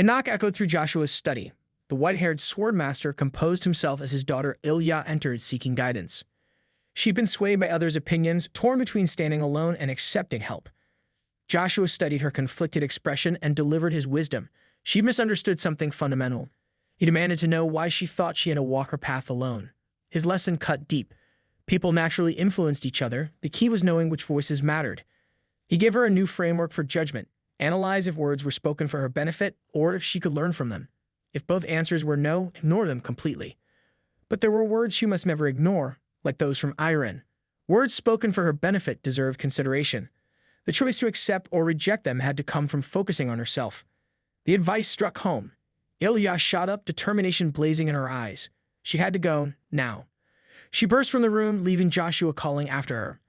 A knock echoed through Joshua's study. The white-haired swordmaster composed himself as his daughter Ilya entered, seeking guidance. She'd been swayed by others' opinions, torn between standing alone and accepting help. Joshua studied her conflicted expression and delivered his wisdom. She misunderstood something fundamental. He demanded to know why she thought she had to walk her path alone. His lesson cut deep. People naturally influenced each other. The key was knowing which voices mattered. He gave her a new framework for judgment. Analyze if words were spoken for her benefit or if she could learn from them. If both answers were no, ignore them completely. But there were words she must never ignore, like those from Irene. Words spoken for her benefit deserved consideration. The choice to accept or reject them had to come from focusing on herself. The advice struck home. Ilya shot up, determination blazing in her eyes. She had to go, now. She burst from the room, leaving Joshua calling after her.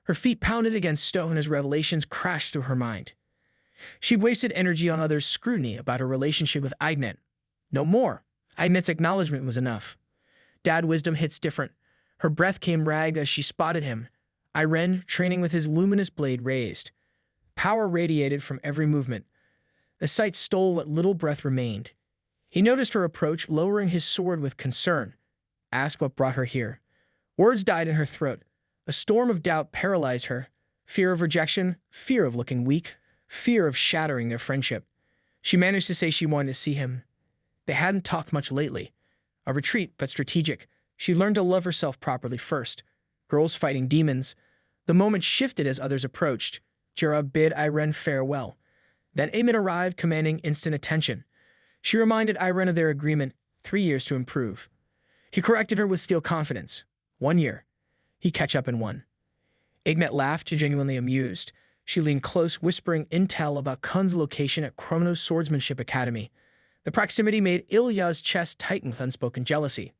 Her feet pounded against stone as revelations crashed through her mind. She'd wasted energy on others' scrutiny about her relationship with Ignet. No more. Ignet's acknowledgement was enough. Dad wisdom hits different. Her breath came ragged as she spotted him. Irene, training with his luminous blade raised. Power radiated from every movement. The sight stole what little breath remained. He noticed her approach, lowering his sword with concern. Asked what brought her here. Words died in her throat. A storm of doubt paralyzed her. Fear of rejection, fear of looking weak, fear of shattering their friendship. She managed to say she wanted to see him. They hadn't talked much lately. A retreat, but strategic. She learned to love herself properly first. Girls fighting demons. The moment shifted as others approached. Jera bid Irene farewell. Then Amit arrived, commanding instant attention. She reminded Irene of their agreement, 3 years to improve. He corrected her with steel confidence. 1 year. He catch up in 1. Ignet laughed, genuinely amused. She leaned close, whispering intel about Kun's location at Chronos Swordsmanship Academy. The proximity made Ilya's chest tighten with unspoken jealousy.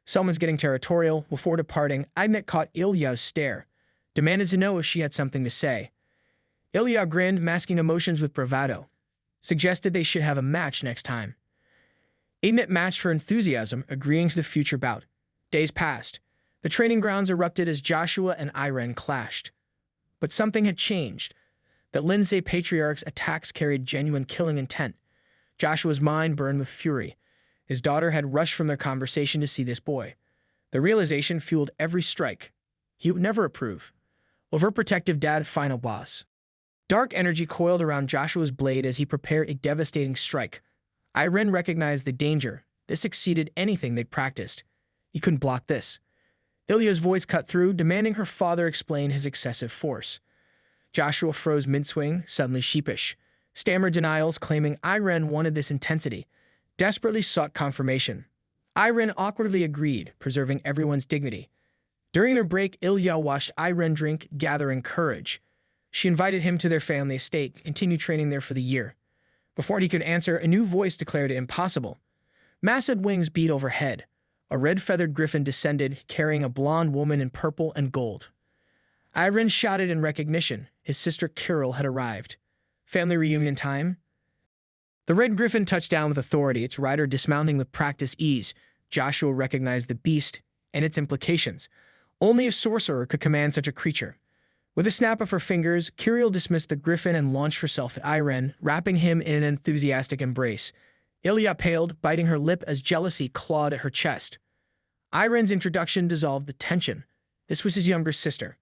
Someone's getting territorial. Before departing, Ignet caught Ilya's stare. Demanded to know if she had something to say. Ilya grinned, masking emotions with bravado. Suggested they should have a match next time. Ignet matched her enthusiasm, agreeing to the future bout. Days passed. The training grounds erupted as Joshua and Irene clashed. But something had changed. The Lindsay Patriarch's attacks carried genuine killing intent. Joshua's mind burned with fury. His daughter had rushed from their conversation to see this boy. The realization fueled every strike. He would never approve. Overprotective dad, final boss. Dark energy coiled around Joshua's blade as he prepared a devastating strike. Irene recognized the danger. This exceeded anything they'd practiced. He couldn't block this. Ilya's voice cut through, demanding her father explain his excessive force. Joshua froze mid-swing, suddenly sheepish. Stammered denials, claiming Irene wanted this intensity. Desperately sought confirmation. Irene awkwardly agreed, preserving everyone's dignity. During their break, Ilya watched Irene drink, gathering courage. She invited him to their family estate, continued training there for the year. Before he could answer, a new voice declared it impossible. Massive wings beat overhead. A red-feathered griffin descended, carrying a blonde woman in purple and gold. Irene shouted in recognition. His sister Kirill had arrived. Family reunion time? The red griffin touched down with authority, its rider dismounting with practiced ease. Joshua recognized the beast and its implications. Only a sorcerer could command such a creature. With a snap of her fingers, Kirill dismissed the griffin and launched herself at Irene, wrapping him in an enthusiastic embrace. Ilya paled, biting her lip as jealousy clawed at her chest. Irene's introduction dissolved the tension. This was his younger sister.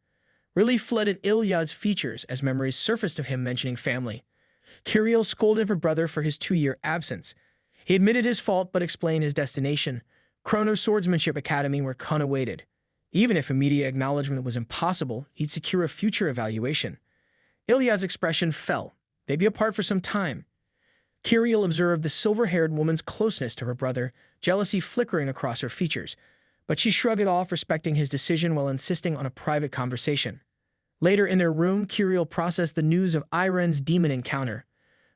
Relief flooded Ilya's features as memories surfaced of him mentioning family. Kirill scolded her brother for his 2-year absence. He admitted his fault but explained his destination, Chronos Swordsmanship Academy, where Kun awaited. Even if immediate acknowledgement was impossible, he'd secure a future evaluation. Ilya's expression fell. They'd be apart for some time. Kirill observed the silver-haired woman's closeness to her brother, jealousy flickering across her features, but she shrugged it off, respecting his decision while insisting on a private conversation. Later in their room, Kirill processed the news of Irene's demon encounter.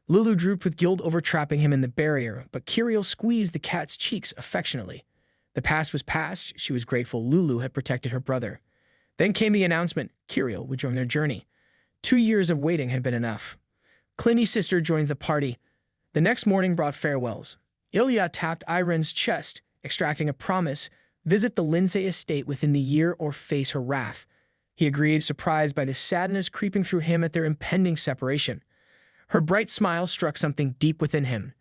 Lulu drooped with guilt over trapping him in the barrier, but Kirill squeezed the cat's cheeks affectionately. The past was past. She was grateful Lulu had protected her brother. Then came the announcement Kirill would join their journey. 2 years of waiting had been enough. Clinty's sister joins the party. The next morning brought farewells. Ilya tapped Irene's chest, extracting a promise, visit the Lindsay estate within the year or face her wrath. He agreed, surprised by the sadness creeping through him at their impending separation. Her bright smile struck something deep within him.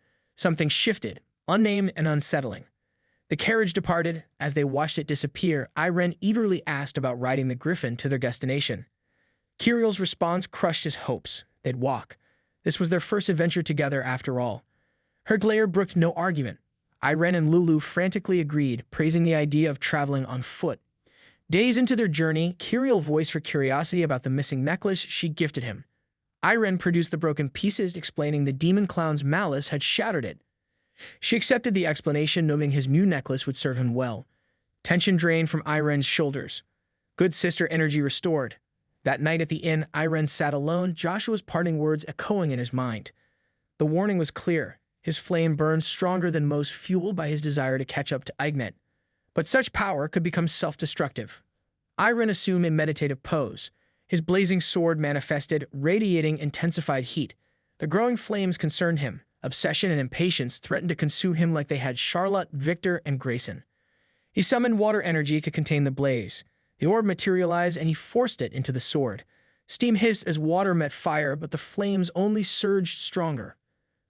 Something shifted, unnamed and unsettling. The carriage departed. As they watched it disappear, Irene eagerly asked about riding the griffin to their destination. Kiriel's response crushed his hopes. They'd walk. This was their first adventure together after all. Her glare brooked no argument. Irene and Lulu frantically agreed, praising the idea of traveling on foot. Days into their journey, Kiriel voiced her curiosity about the missing necklace she gifted him. Irene produced the broken pieces, explaining the demon clown's malice had shattered it. She accepted the explanation, knowing his new necklace would serve him well. Tension drained from Irene's shoulders. Good sister energy restored. That night at the inn, Irene sat alone, Joshua's parting words echoing in his mind. The warning was clear. His flame burned stronger than most, fueled by his desire to catch up to Ignet. But such power could become self-destructive. Irene assumed a meditative pose. His blazing sword manifested, radiating intensified heat. The growing flames concerned him. Obsession and impatience threatened to consume him like they had Charlotte, Victor, and Grayson. He summoned water energy to contain the blaze. The orb materialized and he forced it into the sword. Steam hissed as water met fire, but the flames only surged stronger.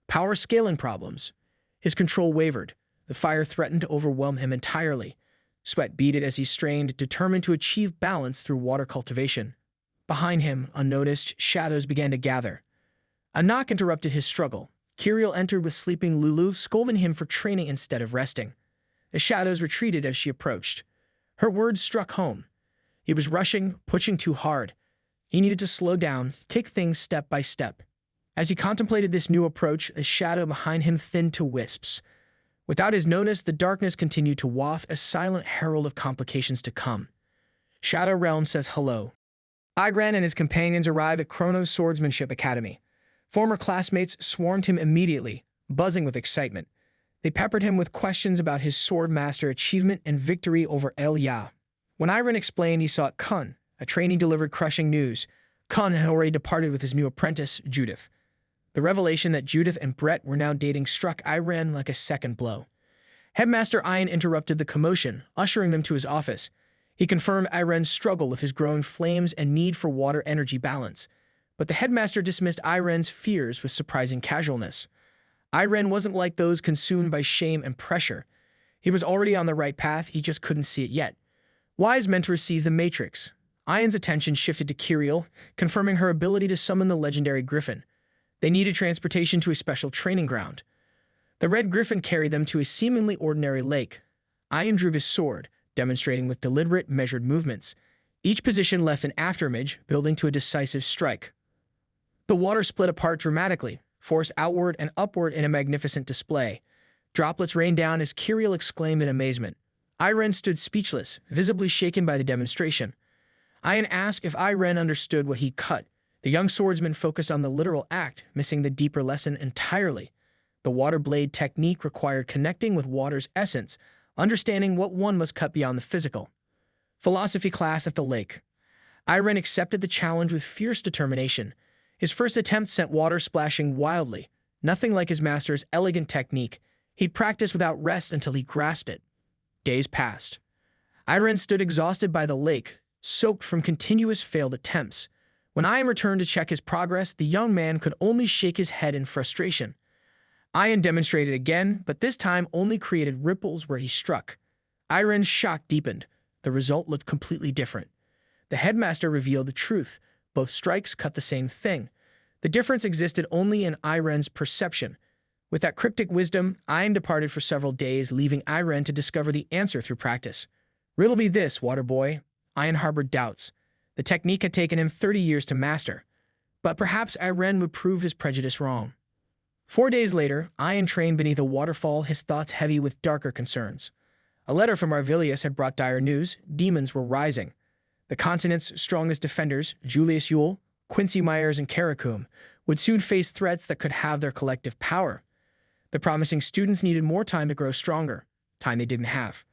Power scaling problems. His control wavered. The fire threatened to overwhelm him entirely. Sweat beaded as he strained, determined to achieve balance through water cultivation. Behind him, unnoticed, shadows began to gather. A knock interrupted his struggle. Kiriel entered with sleeping Lulu, scolding him for training instead of resting. The shadows retreated as she approached. Her words struck home. He was rushing, pushing too hard. He needed to slow down, take things step by step. As he contemplated this new approach, the shadow behind him thinned to wisps. Without his notice, the darkness continued to waft, a silent herald of complications to come. Shadow Realm says hello. Irene and his companions arrived at Chrono's Swordsmanship Academy. Former classmates swarmed him immediately, buzzing with excitement. They peppered him with questions about his swordmaster achievement and victory over El-Ya. When Irene explained he sought Kun, a trainee delivered crushing news. Kun had already departed with his new apprentice, Judith. The revelation that Judith and Brett were now dating struck Irene like a second blow. Headmaster Ian interrupted the commotion, ushering them to his office. He confirmed Irene's struggle with his growing flames and need for water energy balance. But the headmaster dismissed Irene's fears with surprising casualness. Irene wasn't like those consumed by shame and pressure. He was already on the right path, he just couldn't see it yet. Wise mentor sees the matrix. Ian's attention shifted to Kiriel, confirming her ability to summon the legendary griffin. They needed transportation to a special training ground. The red griffin carried them to a seemingly ordinary lake. Ian drew his sword, demonstrating with deliberate, measured movements. Each position left an afterimage, building to a decisive strike. The water split apart dramatically, forced outward and upward in a magnificent display. Droplets rained down as Kiriel exclaimed in amazement. Irene stood speechless, visibly shaken by the demonstration. Ian asked if Irene understood what he cut. The young swordsman focused on the literal act, missing the deeper lesson entirely. The water blade technique required connecting with water's essence, understanding what one must cut beyond the physical. Philosophy class at the lake. Irene accepted the challenge with fierce determination. His first attempt sent water splashing wildly, nothing like his master's elegant technique. He'd practiced without rest until he grasped it. Days passed. Irene stood exhausted by the lake, soaked from continuous failed attempts. When Ian returned to check his progress, the young man could only shake his head in frustration. Ian demonstrated again, but this time only created ripples where he struck. Irene's shock deepened. The result looked completely different. The headmaster revealed the truth. Both strikes cut the same thing. The difference existed only in Irene's perception. With that cryptic wisdom, Ian departed for several days, leaving Irene to discover the answer through practice. Riddle me this, water boy. Ian harbored doubts. The technique had taken him 30 years to master. But perhaps Irene would prove his prejudice wrong. 4 days later, Ian trained beneath a waterfall, his thoughts heavy with darker concerns. A letter from Arvilius had brought dire news. Demons were rising. The continent's strongest defenders, Julius Yule, Quincy Myers, and Karakum, would soon face threats that could have their collective power. The promising students needed more time to grow stronger, time they didn't have.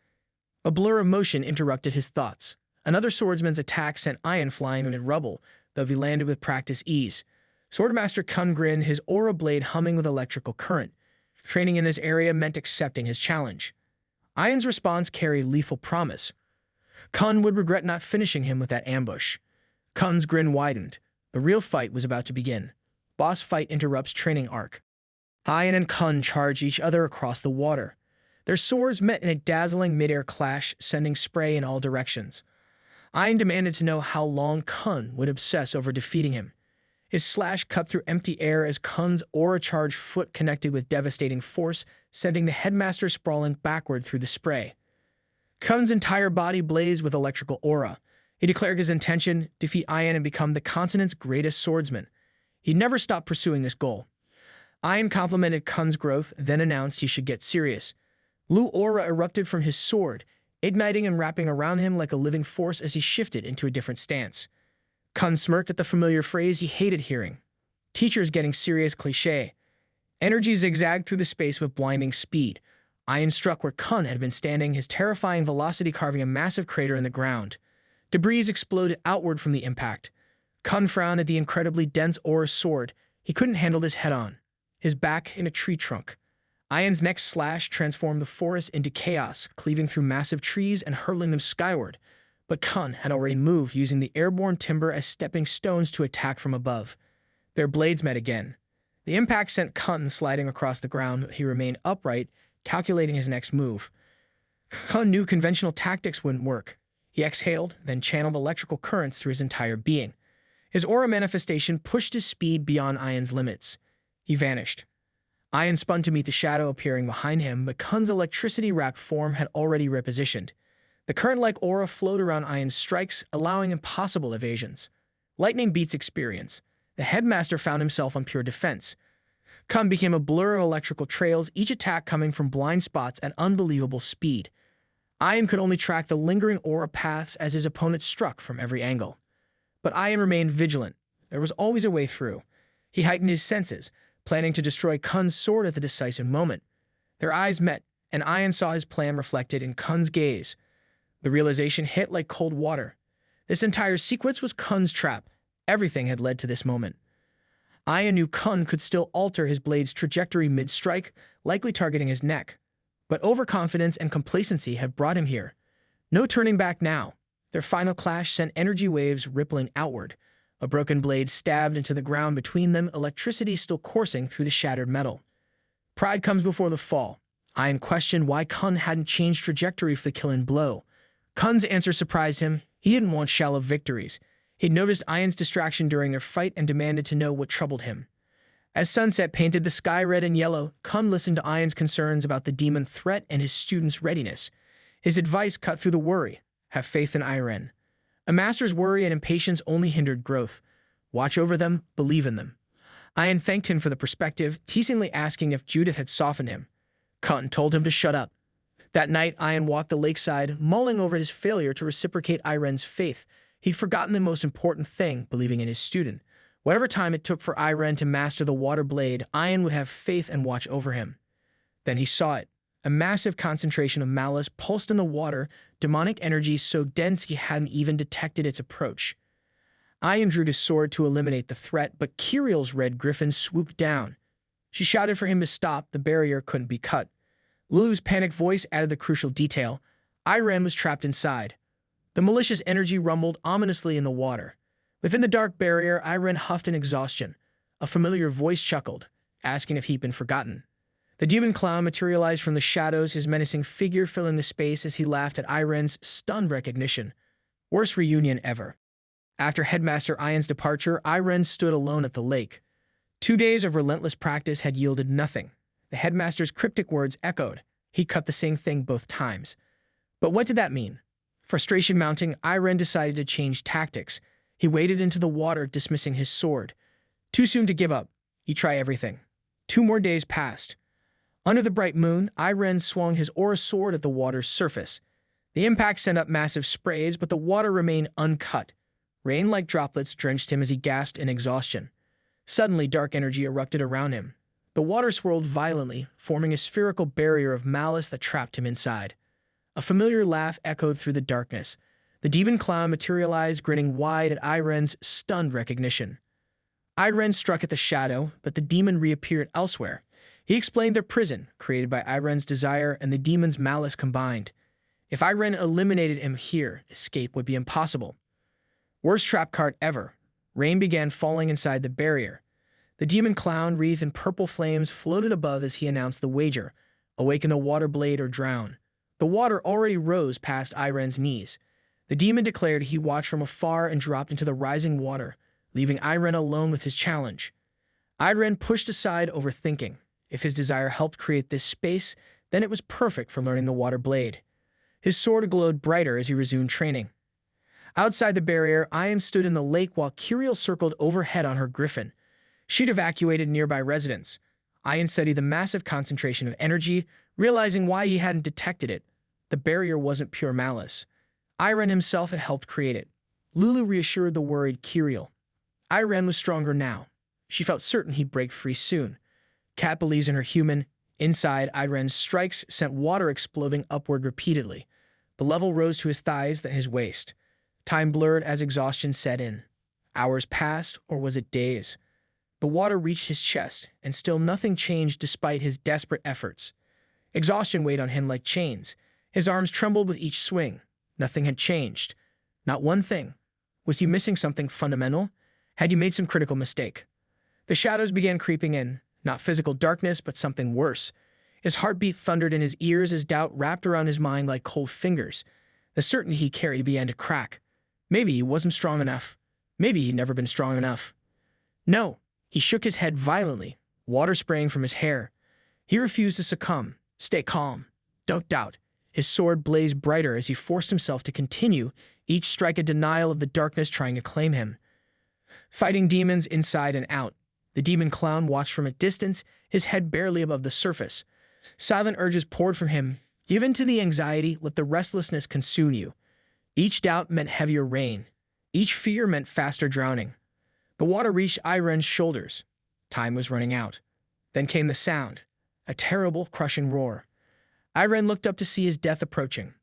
A blur of motion interrupted his thoughts. Another swordsman's attack sent Ian flying in rubble, though he landed with practice ease. Swordmaster Kun grinned, his aura blade humming with electrical current. Training in this area meant accepting his challenge. Ian's response carried lethal promise. Kun would regret not finishing him with that ambush. Kun's grin widened. The real fight was about to begin. Boss fight interrupts training arc. Ian and Kun charged each other across the water. Their swords met in a dazzling mid-air clash, sending spray in all directions. Ian demanded to know how long Kun would obsess over defeating him. His slash cut through empty air as Kun's aura-charged foot connected with devastating force, sending the headmaster sprawling backward through the spray. Kun's entire body blazed with electrical aura. He declared his intention, defeat Ian and become the continent's greatest swordsman. He never stopped pursuing this goal. Ian complimented Kun's growth, then announced he should get serious. Blue aura erupted from his sword, igniting and wrapping around him like a living force as he shifted into a different stance. Kun smirked at the familiar phrase he hated hearing. Teachers getting serious cliché. Energy zigzagged through the space with blinding speed. Ian struck where Kun had been standing, his terrifying velocity carving a massive crater in the ground. Debris exploded outward from the impact. Kun frowned at the incredibly dense aura sword. He couldn't handle this head-on. His back in a tree trunk. Ian's next slash transformed the forest into chaos, cleaving through massive trees and hurling them skyward. But Kun had already moved, using the airborne timber as stepping stones to attack from above. Their blades met again. The impact sent Kun sliding across the ground, but he remained upright, calculating his next move. Kun knew conventional tactics wouldn't work. He exhaled, then channeled electrical currents through his entire being. His aura manifestation pushed his speed beyond Ian's limits. He vanished. Ian spun to meet the shadow appearing behind him, but Kun's electricity-wrapped form had already repositioned. The current-like aura flowed around Ian's strikes, allowing impossible evasions. Lightning beats experience. The headmaster found himself on pure defense. Kun became a blur of electrical trails, each attack coming from blind spots at unbelievable speed. Ian could only track the lingering aura paths as his opponent struck from every angle. But Ian remained vigilant. There was always a way through. He heightened his senses, planning to destroy Kun's sword at the decisive moment. Their eyes met, and Ian saw his plan reflected in Kun's gaze. The realization hit like cold water. This entire sequence was Kun's trap. Everything had led to this moment. Ian knew Kun could still alter his blade's trajectory mid-strike, likely targeting his neck. But overconfidence and complacency had brought him here. No turning back now. Their final clash sent energy waves rippling outward. A broken blade stabbed into the ground between them, electricity still coursing through the shattered metal. Pride comes before the fall. Ian questioned why Kun hadn't changed trajectory for the killing blow. Kun's answer surprised him. He didn't want shallow victories. He'd noticed Ian's distraction during their fight and demanded to know what troubled him. As sunset painted the sky red and yellow, Kun listened to Ian's concerns about the demon threat and his students' readiness. His advice cut through the worry. Have faith in Irene. A master's worry and impatience only hindered growth. Watch over them, believe in them. Ian thanked him for the perspective, teasingly asking if Judith had softened him. Kun told him to shut up. That night, Ian walked the lakeside, mulling over his failure to reciprocate Irene's faith. He'd forgotten the most important thing, believing in his student. Whatever time it took for Irene to master the water blade, Ian would have faith and watch over him. Then he saw it. A massive concentration of malice pulsed in the water, demonic energy so dense he hadn't even detected its approach. Ian drew his sword to eliminate the threat, but Kiriel's red griffin swooped down. She shouted for him to stop. The barrier couldn't be cut. Lulu's panicked voice added the crucial detail. Irene was trapped inside. The malicious energy rumbled ominously in the water. Within the dark barrier, Irene huffed in exhaustion. A familiar voice chuckled, asking if he'd been forgotten. The demon clown materialized from the shadows, his menacing figure filling the space as he laughed at Irene's stunned recognition. Worst reunion ever. After Headmaster Ian's departure, Irene stood alone at the lake. 2 days of relentless practice had yielded nothing. The headmaster's cryptic words echoed. He cut the same thing both times. But what did that mean? Frustration mounting, Irene decided to change tactics. He waded into the water, dismissing his sword. Too soon to give up. He'd try everything. 2 more days passed. Under the bright moon, Irene swung his aura sword at the water's surface. The impact sent up massive sprays, but the water remained uncut. Rain-like droplets drenched him as he gasped in exhaustion. Suddenly, dark energy erupted around him. The water swirled violently, forming a spherical barrier of malice that trapped him inside. A familiar laugh echoed through the darkness. The demon clown materialized, grinning wide at Irene's stunned recognition. Irene struck at the shadow, but the demon reappeared elsewhere. He explained their prison, created by Irene's desire and the demon's malice combined. If Irene eliminated him here, escape would be impossible. Worst trap card ever. Rain began falling inside the barrier. The demon clown, wreathed in purple flames, floated above as he announced the wager: awaken the water blade or drown. The water already rose past Irene's knees. The demon declared he watched from afar and dropped into the rising water, leaving Irene alone with his challenge. Irene pushed aside overthinking. If his desire helped create this space, then it was perfect for learning the water blade. His sword glowed brighter as he resumed training. Outside the barrier, Ian stood in the lake while Curiel circled overhead on her griffin. She'd evacuated nearby residents. Ian studied the massive concentration of energy, realizing why he hadn't detected it. The barrier wasn't pure malice. Irene himself had helped create it. Lulu reassured the worried Curiel. Irene was stronger now. She felt certain he'd break free soon. Kat believes in her human. Inside, Irene's strikes sent water exploding upward repeatedly. The level rose to his thighs, then his waist. Time blurred as exhaustion set in. Hours passed, or was it days? The water reached his chest, and still nothing changed despite his desperate efforts. Exhaustion weighed on him like chains. His arms trembled with each swing. Nothing had changed. Not one thing. Was he missing something fundamental? Had he made some critical mistake? The shadows began creeping in, not physical darkness, but something worse. His heartbeat thundered in his ears as doubt wrapped around his mind like cold fingers. The certainty he carried began to crack. Maybe he wasn't strong enough. Maybe he'd never been strong enough. No, he shook his head violently, water spraying from his hair. He refused to succumb. Stay calm. Don't doubt. His sword blazed brighter as he forced himself to continue, each strike a denial of the darkness trying to claim him. Fighting demons inside and out. The demon clown watched from a distance, his head barely above the surface. Silent urges poured from him. Give in to the anxiety, let the restlessness consume you. Each doubt meant heavier rain. Each fear meant faster drowning. The water reached Irene's shoulders. Time was running out. Then came the sound, a terrible, crushing roar. Irene looked up to see his death approaching.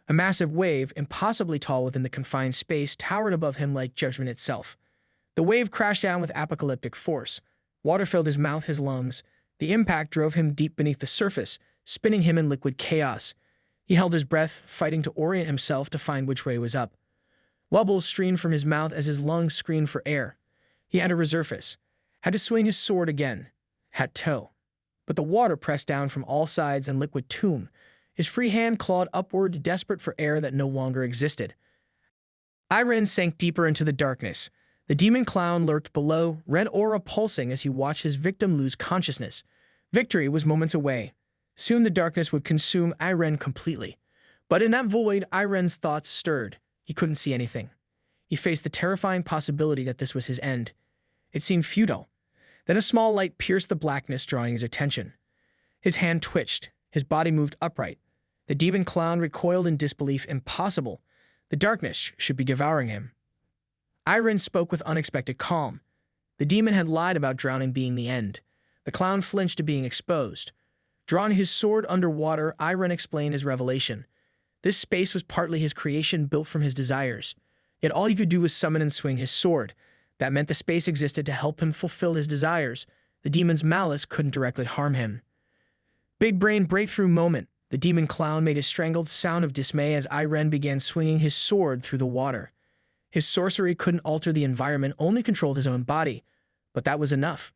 A massive wave, impossibly tall within the confined space, towered above him like judgment itself. The wave crashed down with apocalyptic force. Water filled his mouth, his lungs. The impact drove him deep beneath the surface, spinning him in liquid chaos. He held his breath, fighting to orient himself to find which way was up. Bubbles streamed from his mouth as his lungs screamed for air. He had to resurface, had to swing his sword again, had to. But the water pressed down from all sides in liquid tomb. His free hand clawed upward, desperate for air that no longer existed. Irene sank deeper into the darkness. The demon clown lurked below, red aura pulsing as he watched his victim lose consciousness. Victory was moments away. Soon the darkness would consume Irene completely. But in that void, Irene's thoughts stirred. He couldn't see anything. He faced the terrifying possibility that this was his end. It seemed futile. Then a small light pierced the blackness, drawing his attention. His hand twitched. His body moved upright. The demon clown recoiled in disbelief. Impossible. The darkness should be devouring him. Irene spoke with unexpected calm. The demon had lied about drowning being the end. The clown flinched to being exposed. Drawing his sword underwater, Irene explained his revelation. This space was partly his creation, built from his desires. Yet all he could do was summon and swing his sword. That meant the space existed to help him fulfill his desires. The demon's malice couldn't directly harm him. Big brain breakthrough moment. The demon clown made a strangled sound of dismay as Irene began swinging his sword through the water. His sorcery couldn't alter the environment, only controlled his own body. But that was enough.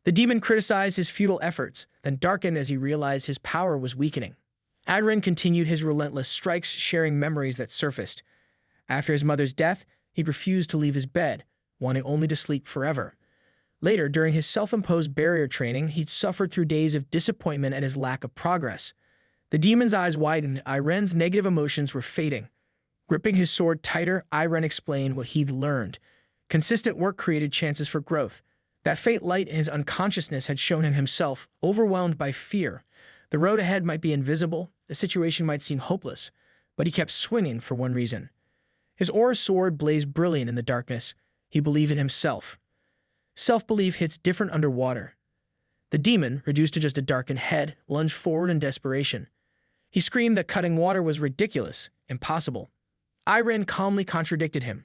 The demon criticized his futile efforts, then darkened as he realized his power was weakening. Irene continued his relentless strikes, sharing memories that surfaced. After his mother's death, he refused to leave his bed, wanting only to sleep forever. Later, during his self-imposed barrier training, he'd suffered through days of disappointment at his lack of progress. The demon's eyes widened. Irene's negative emotions were fading. Gripping his sword tighter, Irene explained what he'd learned. Consistent work created chances for growth. That faint light in his unconsciousness had shown him himself, overwhelmed by fear. The road ahead might be invisible, the situation might seem hopeless, but he kept swinging for one reason. His aura sword blazed brilliant in the darkness. He believed in himself. Self-belief hits different underwater. The demon, reduced to just a darkened head, lunged forward in desperation. He screamed that cutting water was ridiculous, impossible. Irene calmly contradicted him.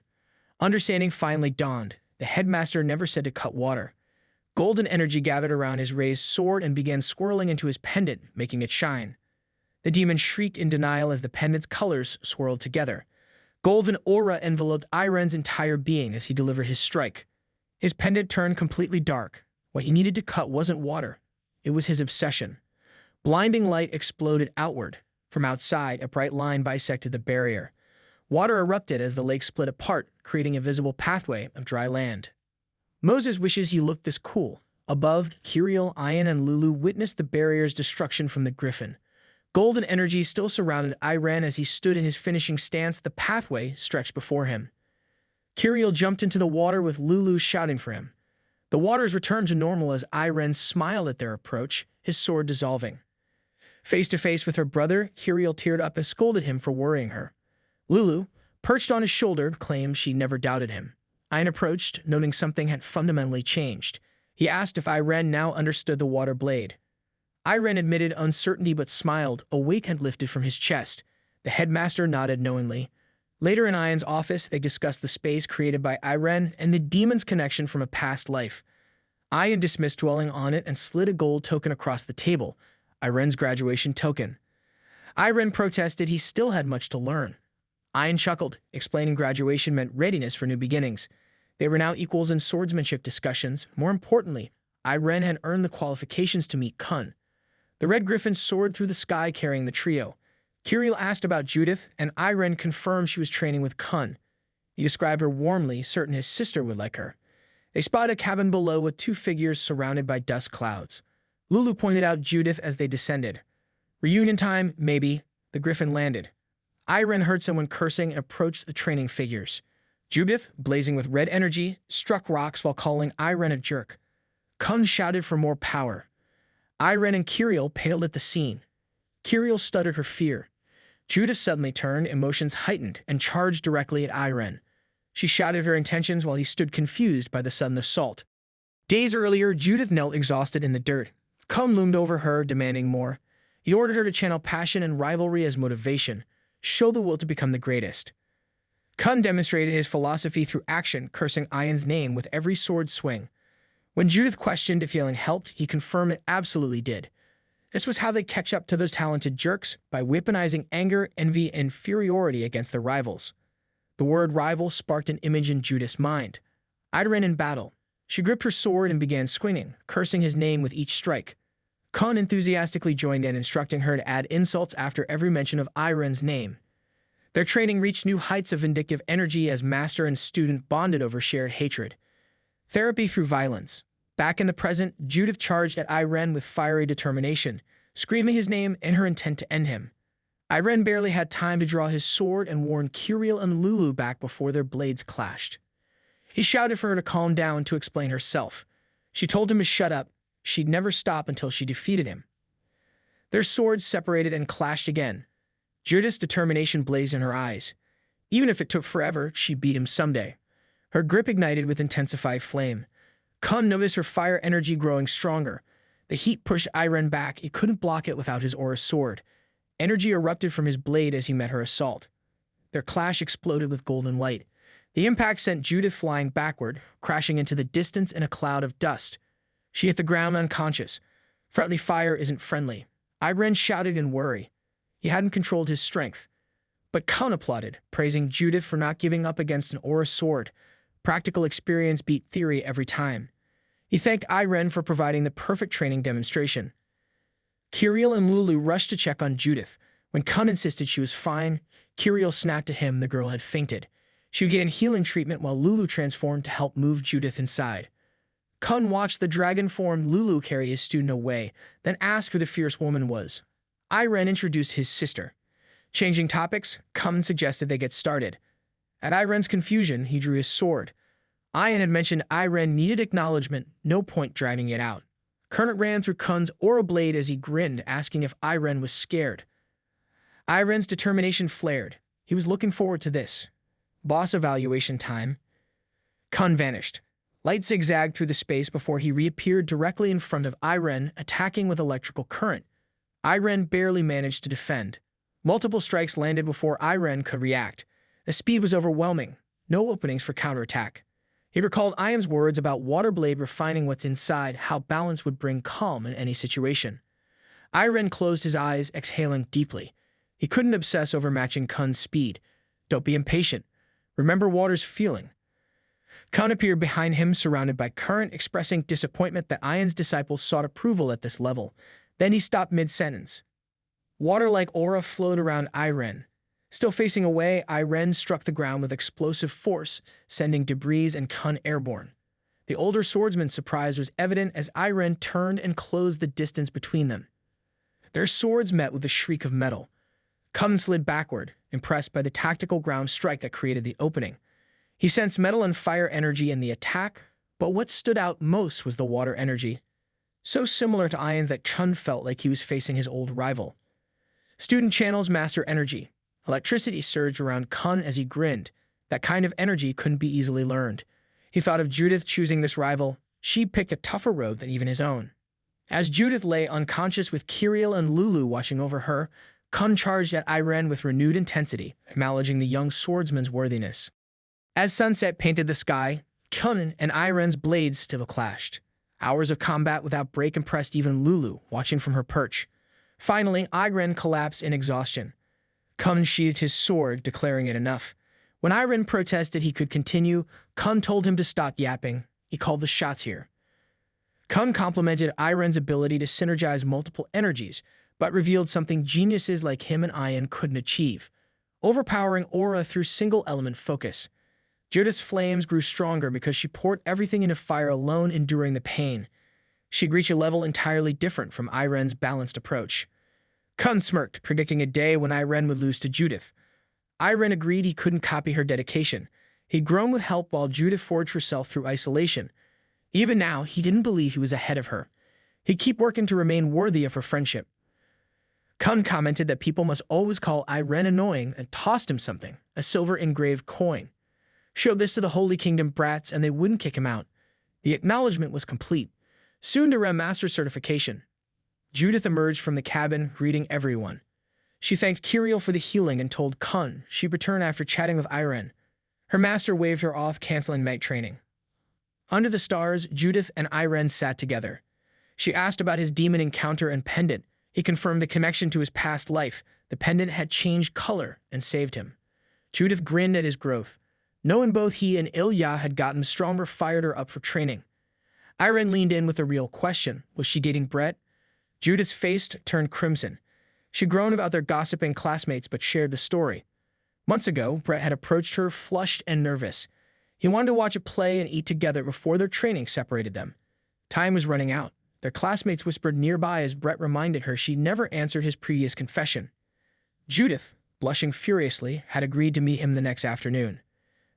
Understanding finally dawned. The headmaster never said to cut water. Golden energy gathered around his raised sword and began swirling into his pendant, making it shine. The demon shrieked in denial as the pendant's colors swirled together. Golden aura enveloped Irene's entire being as he delivered his strike. His pendant turned completely dark. What he needed to cut wasn't water. It was his obsession. Blinding light exploded outward. From outside, a bright line bisected the barrier. Water erupted as the lake split apart, creating a visible pathway of dry land. Moses wishes he looked this cool. Above, Kiriel, Ayan, and Lulu witnessed the barrier's destruction from the griffin. Golden energy still surrounded Irene as he stood in his finishing stance. The pathway stretched before him. Kiriel jumped into the water with Lulu shouting for him. The waters returned to normal as Irene smiled at their approach, his sword dissolving. Face to face with her brother, Kiriel teared up and scolded him for worrying her. Lulu, perched on his shoulder, claimed she never doubted him. Ayan approached, noting something had fundamentally changed. He asked if Irene now understood the water blade. Irene admitted uncertainty but smiled. A weight had lifted from his chest. The headmaster nodded knowingly. Later in Ayan's office, they discussed the space created by Irene and the demon's connection from a past life. Ayan dismissed dwelling on it and slid a gold token across the table, Irene's graduation token. Irene protested he still had much to learn. Ayan chuckled, explaining graduation meant readiness for new beginnings. They were now equals in swordsmanship discussions. More importantly, Irene had earned the qualifications to meet Kun. The red griffin soared through the sky carrying the trio. Kiriel asked about Judith, and Irene confirmed she was training with Kun. He described her warmly, certain his sister would like her. They spotted a cabin below with two figures surrounded by dust clouds. Lulu pointed out Judith as they descended. Reunion time, maybe. The griffin landed. Irene heard someone cursing and approached the training figures. Judith, blazing with red energy, struck rocks while calling Irene a jerk. Kun shouted for more power. Irene and Kiriel paled at the scene. Kiriel stuttered her fear. Judith suddenly turned, emotions heightened, and charged directly at Irene. She shouted her intentions while he stood confused by the sudden assault. Days earlier, Judith knelt exhausted in the dirt. Kun loomed over her, demanding more. He ordered her to channel passion and rivalry as motivation, show the will to become the greatest. Kun demonstrated his philosophy through action, cursing Ayan's name with every sword swing. When Judith questioned if yelling helped, he confirmed it absolutely did. This was how they catch up to those talented jerks, by weaponizing anger, envy, and inferiority against their rivals. The word rival sparked an image in Judith's mind. Irene in battle. She gripped her sword and began swinging, cursing his name with each strike. Kun enthusiastically joined in, instructing her to add insults after every mention of Irene's name. Their training reached new heights of vindictive energy as master and student bonded over shared hatred. Therapy through violence. Back in the present, Judith charged at Irene with fiery determination, screaming his name and her intent to end him. Irene barely had time to draw his sword and warn Kiriel and Lulu back before their blades clashed. He shouted for her to calm down to explain herself. She told him to shut up. She'd never stop until she defeated him. Their swords separated and clashed again. Judith's determination blazed in her eyes. Even if it took forever, she beat him someday. Her grip ignited with intensified flame. Kun noticed her fire energy growing stronger. The heat pushed Irene back. He couldn't block it without his aura sword. Energy erupted from his blade as he met her assault. Their clash exploded with golden light. The impact sent Judith flying backward, crashing into the distance in a cloud of dust. She hit the ground unconscious. Friendly fire isn't friendly. Irene shouted in worry. He hadn't controlled his strength. But Kun applauded, praising Judith for not giving up against an aura sword. Practical experience beat theory every time. He thanked Irene for providing the perfect training demonstration. Kiriel and Lulu rushed to check on Judith. When Kun insisted she was fine, Kiriel snapped at him the girl had fainted. She began healing treatment while Lulu transformed to help move Judith inside. Kun watched the dragon-formed Lulu carry his student away, then asked who the fierce woman was. Irene introduced his sister. Changing topics, Kun suggested they get started. At Irene's confusion, he drew his sword. Ayan had mentioned Irene needed acknowledgement, no point dragging it out. Current ran through Kun's aura blade as he grinned, asking if Irene was scared. Irene's determination flared. He was looking forward to this. Boss evaluation time. Kun vanished. Light zigzagged through the space before he reappeared directly in front of Irene, attacking with electrical current. Irene barely managed to defend. Multiple strikes landed before Irene could react. The speed was overwhelming. No openings for counterattack. He recalled Ayan's words about Waterblade refining what's inside, how balance would bring calm in any situation. Irene closed his eyes, exhaling deeply. He couldn't obsess over matching Kun's speed. Don't be impatient. Remember Water's feeling. Khan appeared behind him, surrounded by current, expressing disappointment that Ayan's disciples sought approval at this level. Then he stopped mid-sentence. Water-like aura flowed around Irene. Still facing away, Irene struck the ground with explosive force, sending debris and Khan airborne. The older swordsman's surprise was evident as Irene turned and closed the distance between them. Their swords met with a shriek of metal. Khan slid backward, impressed by the tactical ground strike that created the opening. He sensed metal and fire energy in the attack, but what stood out most was the water energy. So similar to Ayan's that Khan felt like he was facing his old rival. Student channels master energy. Electricity surged around Khan as he grinned. That kind of energy couldn't be easily learned. He thought of Judith choosing this rival. She picked a tougher road than even his own. As Judith lay unconscious with Kirill and Lulu watching over her, Khan charged at Irene with renewed intensity, acknowledging the young swordsman's worthiness. As sunset painted the sky, Khan and Irene's blades still clashed. Hours of combat without break impressed even Lulu, watching from her perch. Finally, Irene collapsed in exhaustion. Khan sheathed his sword, declaring it enough. When Irene protested he could continue, Khan told him to stop yapping. He called the shots here. Khan complimented Irene's ability to synergize multiple energies, but revealed something geniuses like him and Ayan couldn't achieve. Overpowering aura through single-element focus. Judith's flames grew stronger because she poured everything into fire alone, enduring the pain. She'd reach a level entirely different from Irene's balanced approach. Khan smirked, predicting a day when Irene would lose to Judith. Irene agreed he couldn't copy her dedication. He'd grown with help while Judith forged herself through isolation. Even now, he didn't believe he was ahead of her. He'd keep working to remain worthy of her friendship. Khan commented that people must always call Irene annoying and tossed him something, a silver-engraved coin. Showed this to the Holy Kingdom brats and they wouldn't kick him out. The acknowledgement was complete. Soon to Master certification. Judith emerged from the cabin, greeting everyone. She thanked Kirill for the healing and told Khan she'd return after chatting with Irene. Her master waved her off, canceling night training. Under the stars, Judith and Irene sat together. She asked about his demon encounter and pendant. He confirmed the connection to his past life. The pendant had changed color and saved him. Judith grinned at his growth. Knowing both he and Ilya had gotten stronger fired her up for training. Irene leaned in with a real question. Was she dating Brett? Judith's face turned crimson. She'd grown about their gossiping classmates but shared the story. Months ago, Brett had approached her flushed and nervous. He wanted to watch a play and eat together before their training separated them. Time was running out. Their classmates whispered nearby as Brett reminded her she never answered his previous confession. Judith, blushing furiously, had agreed to meet him the next afternoon.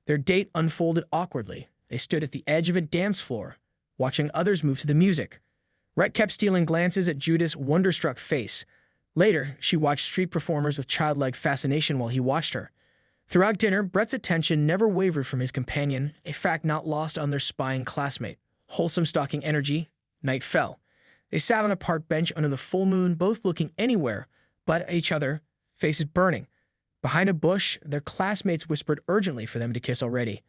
Their date unfolded awkwardly. They stood at the edge of a dance floor, watching others move to the music. Brett kept stealing glances at Judith's wonderstruck face. Later, she watched street performers with childlike fascination while he watched her. Throughout dinner, Brett's attention never wavered from his companion, a fact not lost on their spying classmate. Wholesome stalking energy. Night fell. They sat on a park bench under the full moon, both looking anywhere but at each other, faces burning. Behind a bush, their classmates whispered urgently for them to kiss already.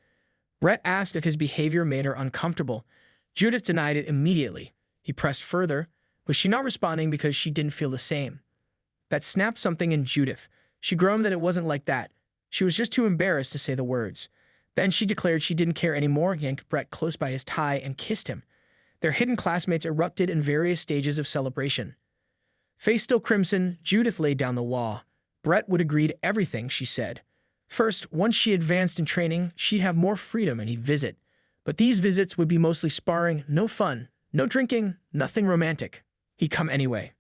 Brett asked if his behavior made her uncomfortable. Judith denied it immediately. He pressed further. Was she not responding because she didn't feel the same? That snapped something in Judith. She groaned that it wasn't like that. She was just too embarrassed to say the words. Then she declared she didn't care anymore, yanked Brett close by his tie, and kissed him. Their hidden classmates erupted in various stages of celebration. Face still crimson, Judith laid down the law. Brett would agree to everything, she said. First, once she advanced in training, she'd have more freedom and he'd visit. But these visits would be mostly sparring, no fun, no drinking, nothing romantic. He'd come anyway.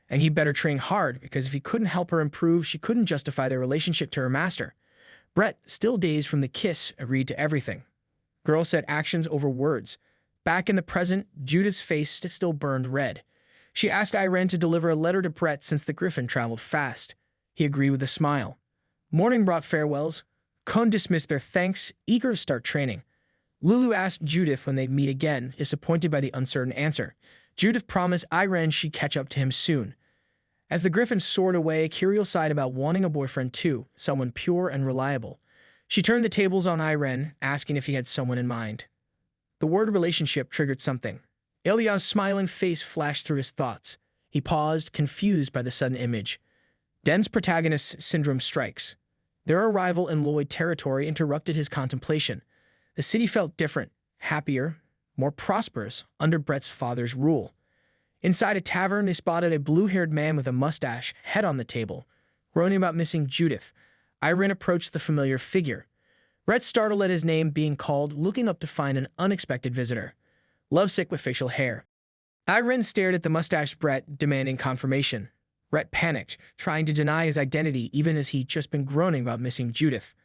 And he'd better train hard, because if he couldn't help her improve, she couldn't justify their relationship to her master. Brett, still dazed from the kiss, agreed to everything. Girl said actions over words. Back in the present, Judith's face still burned red. She asked Irene to deliver a letter to Brett since the griffin traveled fast. He agreed with a smile. Morning brought farewells. Khan dismissed their thanks, eager to start training. Lulu asked Judith when they'd meet again, disappointed by the uncertain answer. Judith promised Irene she'd catch up to him soon. As the griffin soared away, Kirill sighed about wanting a boyfriend too, someone pure and reliable. She turned the tables on Irene, asking if he had someone in mind. The word relationship triggered something. Ilya's smiling face flashed through his thoughts. He paused, confused by the sudden image. Den's protagonist syndrome strikes. Their arrival in Lloyd territory interrupted his contemplation. The city felt different, happier, more prosperous under Brett's father's rule. Inside a tavern, they spotted a blue-haired man with a mustache, head on the table, groaning about missing Judith. Irene approached the familiar figure. Brett startled at his name being called, looking up to find an unexpected visitor, lovesick with facial hair. Irene stared at the mustached Brett, demanding confirmation. Brett panicked, trying to deny his identity even as he'd just been groaning about missing Judith.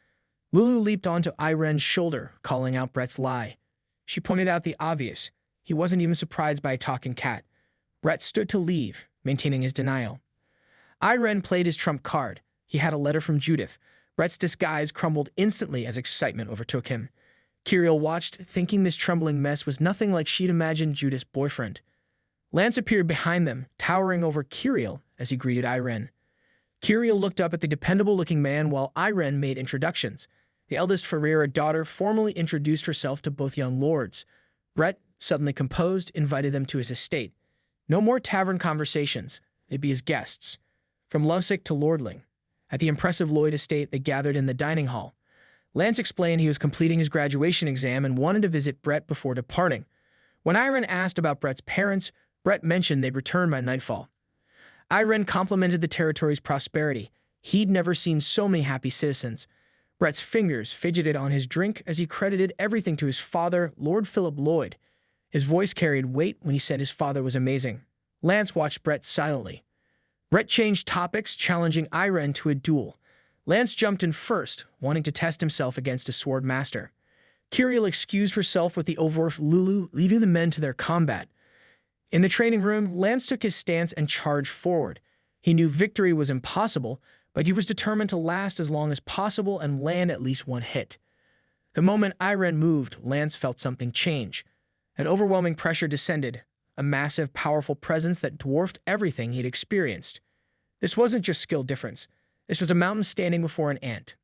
Lulu leaped onto Irene's shoulder, calling out Brett's lie. She pointed out the obvious. He wasn't even surprised by a talking cat. Brett stood to leave, maintaining his denial. Irene played his trump card. He had a letter from Judith. Brett's disguise crumbled instantly as excitement overtook him. Kirill watched, thinking this trembling mess was nothing like she'd imagined Judith's boyfriend. Lance appeared behind them, towering over Kirill as he greeted Irene. Kirill looked up at the dependable-looking man while Irene made introductions. The eldest Pereira daughter formally introduced herself to both young lords. Brett, suddenly composed, invited them to his estate. No more tavern conversations. They'd be his guests. From lovesick to lordling. At the impressive Lloyd estate, they gathered in the dining hall. Lance explained he was completing his graduation exam and wanted to visit Brett before departing. When Irene asked about Brett's parents, Brett mentioned they'd return by nightfall. Irene complimented the territory's prosperity. He'd never seen so many happy citizens. Brett's fingers fidgeted on his drink as he credited everything to his father, Lord Philip Lloyd. His voice carried weight when he said his father was amazing. Lance watched Brett silently. Brett changed topics, challenging Irene to a duel. Lance jumped in first, wanting to test himself against a sword master. Kirill excused herself with the overworked Lulu, leaving the men to their combat. In the training room, Lance took his stance and charged forward. He knew victory was impossible, but he was determined to last as long as possible and land at least one hit. The moment Irene moved, Lance felt something change. An overwhelming pressure descended, a massive, powerful presence that dwarfed everything he'd experienced. This wasn't just skill difference. This was a mountain standing before an ant.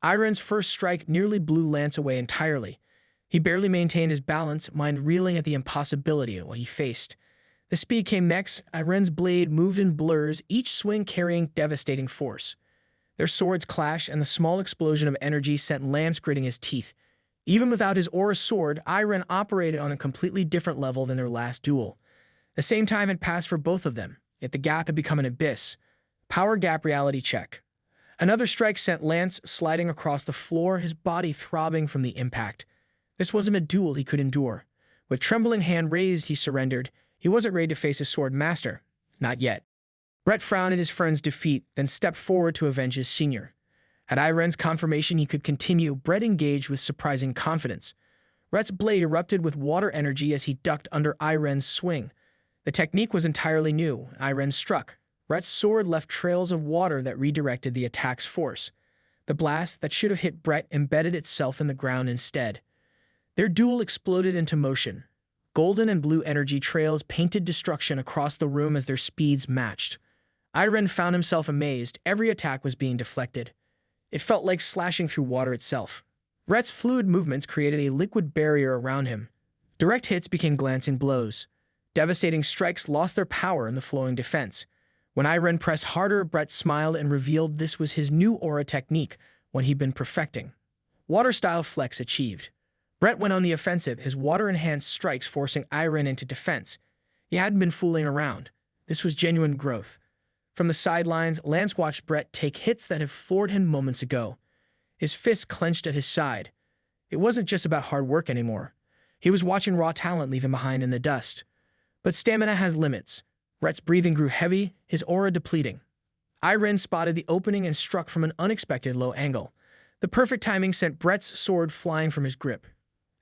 Irene's first strike nearly blew Lance away entirely. He barely maintained his balance, mind reeling at the impossibility of what he faced. The speed came next. Irene's blade moved in blurs, each swing carrying devastating force. Their swords clashed, and the small explosion of energy sent Lance gritting his teeth. Even without his aura sword, Irene operated on a completely different level than their last duel. The same time had passed for both of them, yet the gap had become an abyss. Power gap reality check. Another strike sent Lance sliding across the floor, his body throbbing from the impact. This wasn't a duel he could endure. With trembling hand raised, he surrendered. He wasn't ready to face his sword master. Not yet. Brett frowned at his friend's defeat, then stepped forward to avenge his senior. At Irene's confirmation he could continue, Brett engaged with surprising confidence. Brett's blade erupted with water energy as he ducked under Irene's swing. The technique was entirely new. Irene struck. Brett's sword left trails of water that redirected the attack's force. The blast that should have hit Brett embedded itself in the ground instead. Their duel exploded into motion. Golden and blue energy trails painted destruction across the room as their speeds matched. Irene found himself amazed. Every attack was being deflected. It felt like slashing through water itself. Brett's fluid movements created a liquid barrier around him. Direct hits became glancing blows. Devastating strikes lost their power in the flowing defense. When Irene pressed harder, Brett smiled and revealed this was his new aura technique, one he'd been perfecting. Water-style flex achieved. Brett went on the offensive, his water-enhanced strikes forcing Irene into defense. He hadn't been fooling around. This was genuine growth. From the sidelines, Lance watched Brett take hits that had floored him moments ago. His fists clenched at his side. It wasn't just about hard work anymore. He was watching raw talent leave him behind in the dust. But stamina has limits. Brett's breathing grew heavy, his aura depleting. Irene spotted the opening and struck from an unexpected low angle. The perfect timing sent Brett's sword flying from his grip.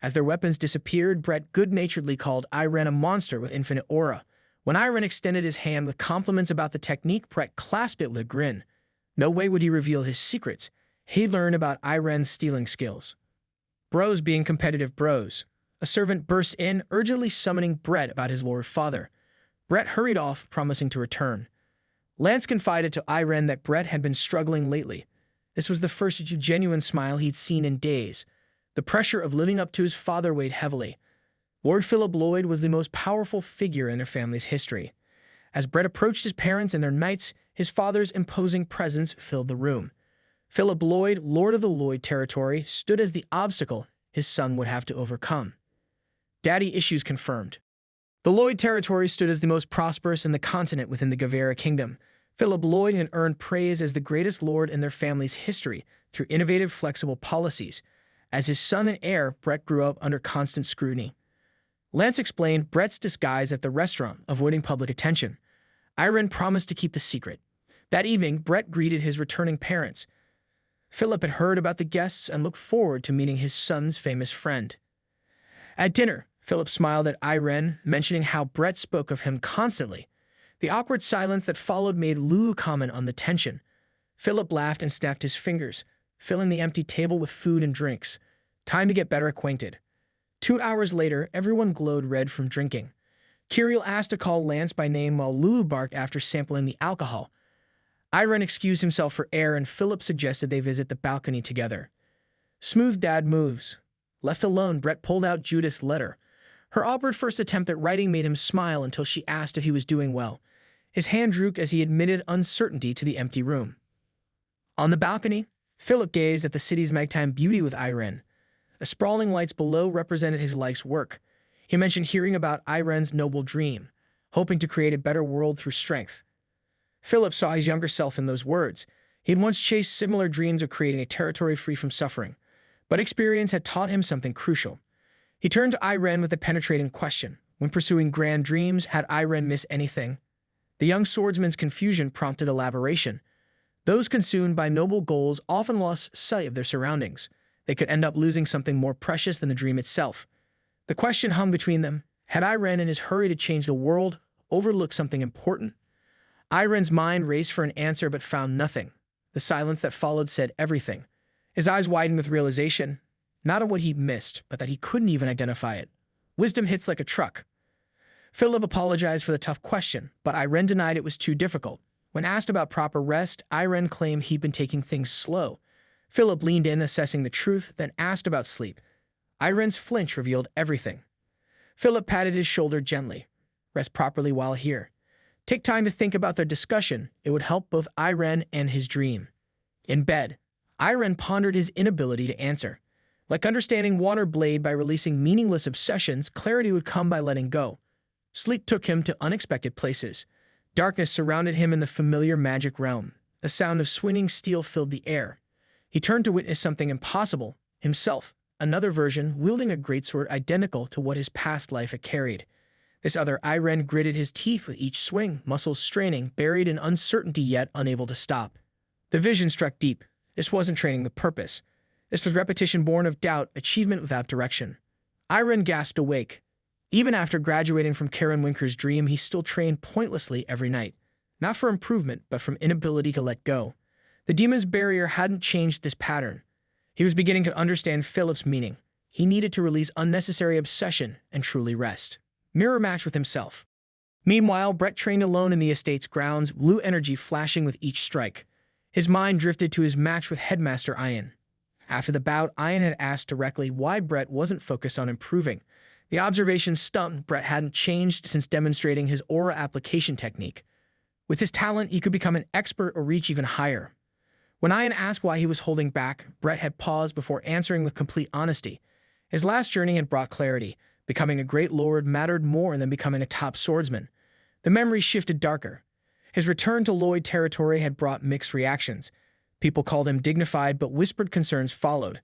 As their weapons disappeared, Brett good-naturedly called Irene a monster with infinite aura. When Irene extended his hand with compliments about the technique, Brett clasped it with a grin. No way would he reveal his secrets. He'd learn about Irene's stealing skills. Bros being competitive bros. A servant burst in, urgently summoning Brett about his lord father. Brett hurried off, promising to return. Lance confided to Irene that Brett had been struggling lately. This was the first genuine smile he'd seen in days. The pressure of living up to his father weighed heavily. Lord Philip Lloyd was the most powerful figure in their family's history. As Brett approached his parents and their knights, his father's imposing presence filled the room. Philip Lloyd, Lord of the Lloyd territory, stood as the obstacle, his son would have to overcome. Daddy issues confirmed. The Lloyd territory stood as the most prosperous in the continent within the Guevara kingdom. Philip Lloyd had earned praise as the greatest lord in their family's history through innovative, flexible policies. As his son and heir, Brett grew up under constant scrutiny. Lance explained Brett's disguise at the restaurant, avoiding public attention. Irene promised to keep the secret. That evening, Brett greeted his returning parents. Philip had heard about the guests and looked forward to meeting his son's famous friend. At dinner, Philip smiled at Irene, mentioning how Brett spoke of him constantly. The awkward silence that followed made Lulu comment on the tension. Philip laughed and snapped his fingers, filling the empty table with food and drinks. Time to get better acquainted. 2 hours later, everyone glowed red from drinking. Kirill asked to call Lance by name while Lulu barked after sampling the alcohol. Irene excused himself for air and Philip suggested they visit the balcony together. Smooth dad moves. Left alone, Brett pulled out Judith's letter. Her awkward first attempt at writing made him smile until she asked if he was doing well. His hand drooped as he admitted uncertainty to the empty room. On the balcony, Philip gazed at the city's nighttime beauty with Irene. The sprawling lights below represented his life's work. He mentioned hearing about Irene's noble dream, hoping to create a better world through strength. Philip saw his younger self in those words. He had once chased similar dreams of creating a territory free from suffering, but experience had taught him something crucial. He turned to Irene with a penetrating question. When pursuing grand dreams, had Irene missed anything? The young swordsman's confusion prompted elaboration. Those consumed by noble goals often lost sight of their surroundings. They could end up losing something more precious than the dream itself. The question hung between them. Had Irene, in his hurry to change the world, overlooked something important? Irene's mind raced for an answer but found nothing. The silence that followed said everything. His eyes widened with realization, not of what he'd missed, but that he couldn't even identify it. Wisdom hits like a truck. Philip apologized for the tough question, but Irene denied it was too difficult. When asked about proper rest, Irene claimed he'd been taking things slow. Philip leaned in, assessing the truth, then asked about sleep. Irene's flinch revealed everything. Philip patted his shoulder gently. Rest properly while here. Take time to think about their discussion. It would help both Irene and his dream. In bed, Irene pondered his inability to answer. Like understanding water blade by releasing meaningless obsessions, clarity would come by letting go. Sleep took him to unexpected places. Darkness surrounded him in the familiar magic realm. The sound of swinging steel filled the air. He turned to witness something impossible, himself, another version wielding a greatsword identical to what his past life had carried. This other Irene gritted his teeth with each swing, muscles straining, buried in uncertainty yet unable to stop. The vision struck deep. This wasn't training with purpose. This was repetition born of doubt, achievement without direction. Irene gasped awake. Even after graduating from Karen Winker's dream, he still trained pointlessly every night. Not for improvement, but from inability to let go. The demon's barrier hadn't changed this pattern. He was beginning to understand Philip's meaning. He needed to release unnecessary obsession and truly rest. Mirror match with himself. Meanwhile, Brett trained alone in the estate's grounds, blue energy flashing with each strike. His mind drifted to his match with Headmaster Ian. After the bout, Ian had asked directly why Brett wasn't focused on improving. The observation stumped. Brett hadn't changed since demonstrating his aura application technique. With his talent, he could become an expert or reach even higher. When Ian asked why he was holding back, Brett had paused before answering with complete honesty. His last journey had brought clarity. Becoming a great lord mattered more than becoming a top swordsman. The memory shifted darker. His return to Lloyd territory had brought mixed reactions. People called him dignified, but whispered concerns followed.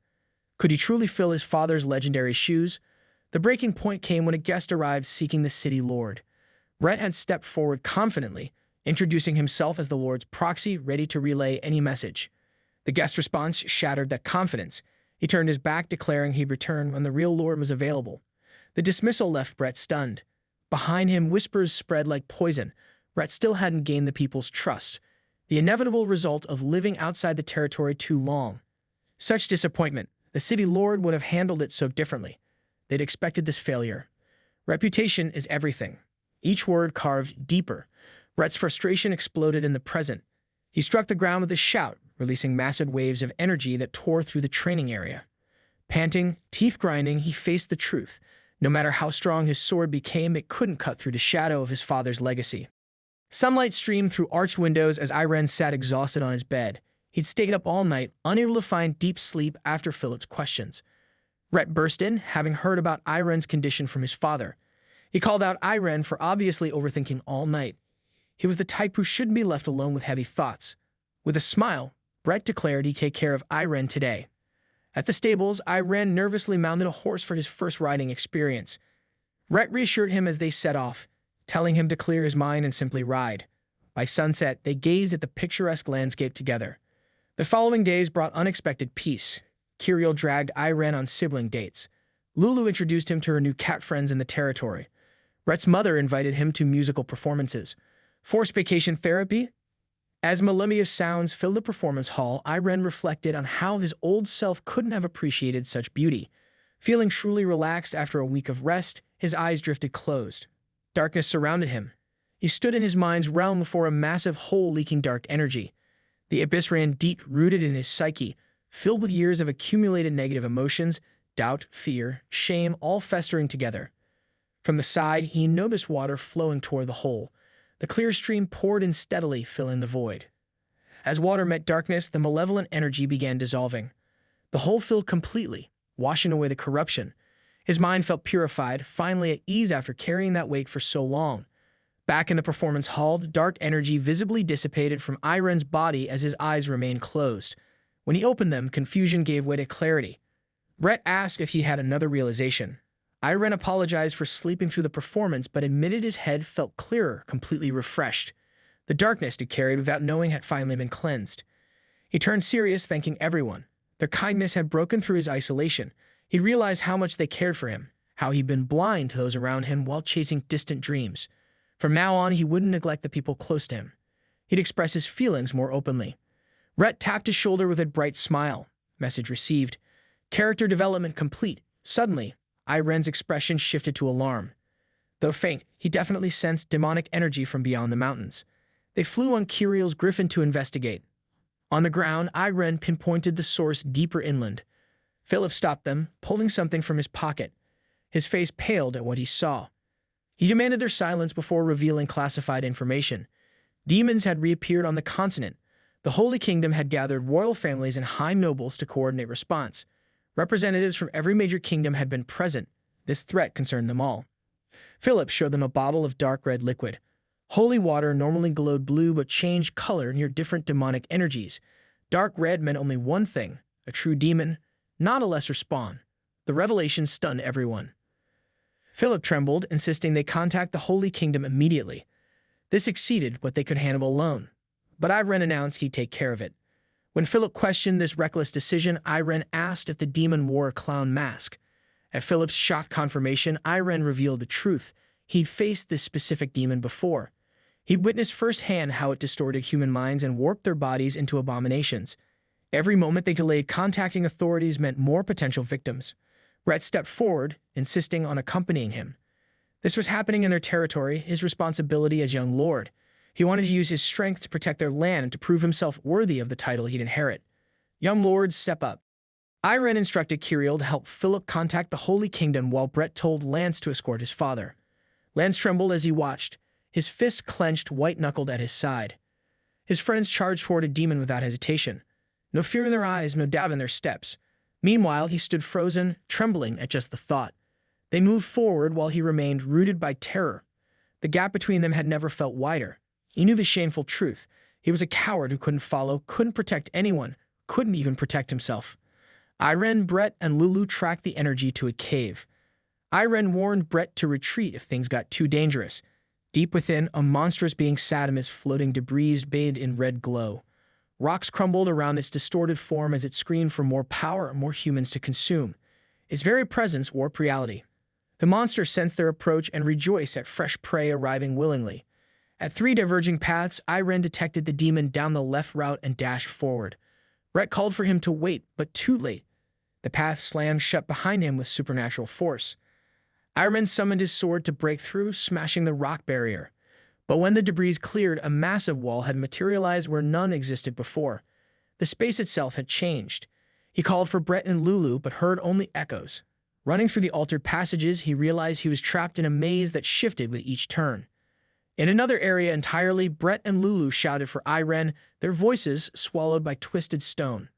Could he truly fill his father's legendary shoes? The breaking point came when a guest arrived seeking the city lord. Brett had stepped forward confidently, introducing himself as the lord's proxy, ready to relay any message. The guest's response shattered that confidence. He turned his back, declaring he'd return when the real lord was available. The dismissal left Brett stunned. Behind him, whispers spread like poison. Brett still hadn't gained the people's trust. The inevitable result of living outside the territory too long. Such disappointment. The city lord would have handled it so differently. They'd expected this failure. Reputation is everything. Each word carved deeper. Brett's frustration exploded in the present. He struck the ground with a shout, releasing massive waves of energy that tore through the training area. Panting, teeth grinding, he faced the truth. No matter how strong his sword became, it couldn't cut through the shadow of his father's legacy. Sunlight streamed through arched windows as Irene sat exhausted on his bed. He'd stayed up all night, unable to find deep sleep after Philip's questions. Rhett burst in, having heard about Irene's condition from his father. He called out Irene for obviously overthinking all night. He was the type who shouldn't be left alone with heavy thoughts. With a smile, Brett declared he'd take care of Irene today. At the stables, Irene nervously mounted a horse for his first riding experience. Rhett reassured him as they set off, telling him to clear his mind and simply ride. By sunset, they gazed at the picturesque landscape together. The following days brought unexpected peace. Kirill dragged Irene on sibling dates. Lulu introduced him to her new cat friends in the territory. Rhett's mother invited him to musical performances. Forced vacation therapy? As melodious sounds filled the performance hall, Irene reflected on how his old self couldn't have appreciated such beauty. Feeling truly relaxed after a week of rest, his eyes drifted closed. Darkness surrounded him. He stood in his mind's realm before a massive hole leaking dark energy. The abyss ran deep, rooted in his psyche, filled with years of accumulated negative emotions, doubt, fear, shame, all festering together. From the side, he noticed water flowing toward the hole. The clear stream poured in steadily, filling the void. As water met darkness, the malevolent energy began dissolving. The hole filled completely, washing away the corruption. His mind felt purified, finally at ease after carrying that weight for so long. Back in the performance hall, dark energy visibly dissipated from Irene's body as his eyes remained closed. When he opened them, confusion gave way to clarity. Brett asked if he had another realization. Irene apologized for sleeping through the performance, but admitted his head felt clearer, completely refreshed. The darkness he carried without knowing had finally been cleansed. He turned serious, thanking everyone. Their kindness had broken through his isolation. He realized how much they cared for him, how he'd been blind to those around him while chasing distant dreams. From now on, he wouldn't neglect the people close to him. He'd express his feelings more openly. Rhett tapped his shoulder with a bright smile. Message received. Character development complete. Suddenly, Irene's expression shifted to alarm. Though faint, he definitely sensed demonic energy from beyond the mountains. They flew on Kirill's griffin to investigate. On the ground, Irene pinpointed the source deeper inland. Philip stopped them, pulling something from his pocket. His face paled at what he saw. He demanded their silence before revealing classified information. Demons had reappeared on the continent. The Holy Kingdom had gathered royal families and high nobles to coordinate response. Representatives from every major kingdom had been present. This threat concerned them all. Philip showed them a bottle of dark red liquid. Holy water normally glowed blue but changed color near different demonic energies. Dark red meant only one thing, a true demon, not a lesser spawn. The revelation stunned everyone. Philip trembled, insisting they contact the Holy Kingdom immediately. This exceeded what they could handle alone, but Irene announced he'd take care of it. When Philip questioned this reckless decision, Irene asked if the demon wore a clown mask. At Philip's shocked confirmation, Irene revealed the truth. He'd faced this specific demon before. He'd witnessed firsthand how it distorted human minds and warped their bodies into abominations. Every moment they delayed contacting authorities meant more potential victims. Rhett stepped forward, insisting on accompanying him. This was happening in their territory, his responsibility as young lord. He wanted to use his strength to protect their land and to prove himself worthy of the title he'd inherit. Young lords, step up. Irene instructed Kirill to help Philip contact the Holy Kingdom while Brett told Lance to escort his father. Lance trembled as he watched, his fist clenched, white-knuckled at his side. His friends charged toward a demon without hesitation. No fear in their eyes, no doubt in their steps. Meanwhile, he stood frozen, trembling at just the thought. They moved forward while he remained rooted by terror. The gap between them had never felt wider. He knew the shameful truth. He was a coward who couldn't follow, couldn't protect anyone, couldn't even protect himself. Irene, Brett, and Lulu tracked the energy to a cave. Irene warned Brett to retreat if things got too dangerous. Deep within, a monstrous being sat amidst floating debris bathed in red glow. Rocks crumbled around its distorted form as it screamed for more power and more humans to consume. Its very presence warped reality. The monster sensed their approach and rejoiced at fresh prey arriving willingly. At 3 diverging paths, Irene detected the demon down the left route and dashed forward. Brett called for him to wait, but too late. The path slammed shut behind him with supernatural force. Irene summoned his sword to break through, smashing the rock barrier. But when the debris cleared, a massive wall had materialized where none existed before. The space itself had changed. He called for Brett and Lulu, but heard only echoes. Running through the altered passages, he realized he was trapped in a maze that shifted with each turn. In another area entirely, Brett and Lulu shouted for Irene, their voices swallowed by twisted stone.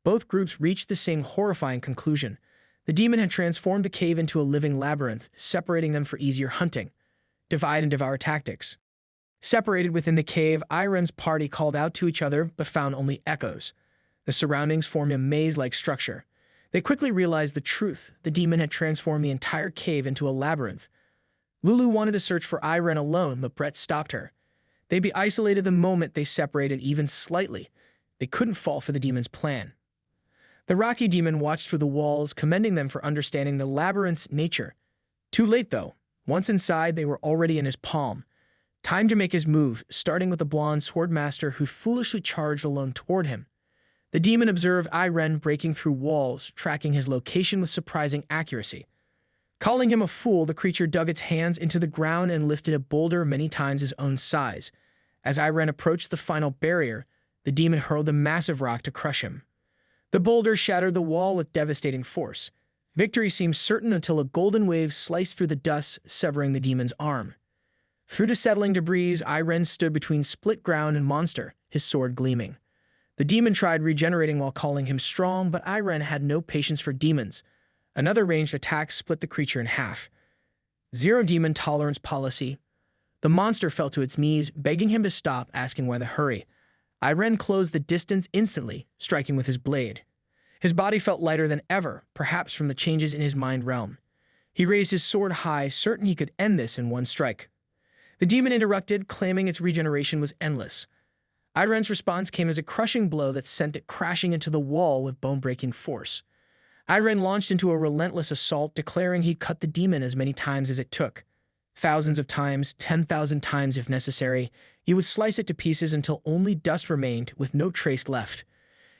Both groups reached the same horrifying conclusion. The demon had transformed the cave into a living labyrinth, separating them for easier hunting. Divide and devour tactics. Separated within the cave, Irene's party called out to each other but found only echoes. The surroundings formed a maze-like structure. They quickly realized the truth. The demon had transformed the entire cave into a labyrinth. Lulu wanted to search for Irene alone, but Brett stopped her. They'd be isolated the moment they separated even slightly. They couldn't fall for the demon's plan. The rocky demon watched through the walls, commending them for understanding the labyrinth's nature. Too late, though. Once inside, they were already in his palm. Time to make his move, starting with the blonde swordmaster who foolishly charged alone toward him. The demon observed Irene breaking through walls, tracking his location with surprising accuracy. Calling him a fool, the creature dug its hands into the ground and lifted a boulder many times his own size. As Irene approached the final barrier, the demon hurled a massive rock to crush him. The boulder shattered the wall with devastating force. Victory seemed certain until a golden wave sliced through the dust, severing the demon's arm. Through the settling debris, Irene stood between split ground and monster, his sword gleaming. The demon tried regenerating while calling him strong, but Irene had no patience for demons. Another ranged attack split the creature in half. Zero demon tolerance policy. The monster fell to its knees, begging him to stop, asking why the hurry. Irene closed the distance instantly, striking with his blade. His body felt lighter than ever, perhaps from the changes in his mind realm. He raised his sword high, certain he could end this in one strike. The demon interrupted, claiming its regeneration was endless. Irene's response came as a crushing blow that sent it crashing into the wall with bone-breaking force. Irene launched into a relentless assault, declaring he'd cut the demon as many times as it took. Thousands of times, 10,000 times if necessary, he would slice it to pieces until only dust remained, with no trace left.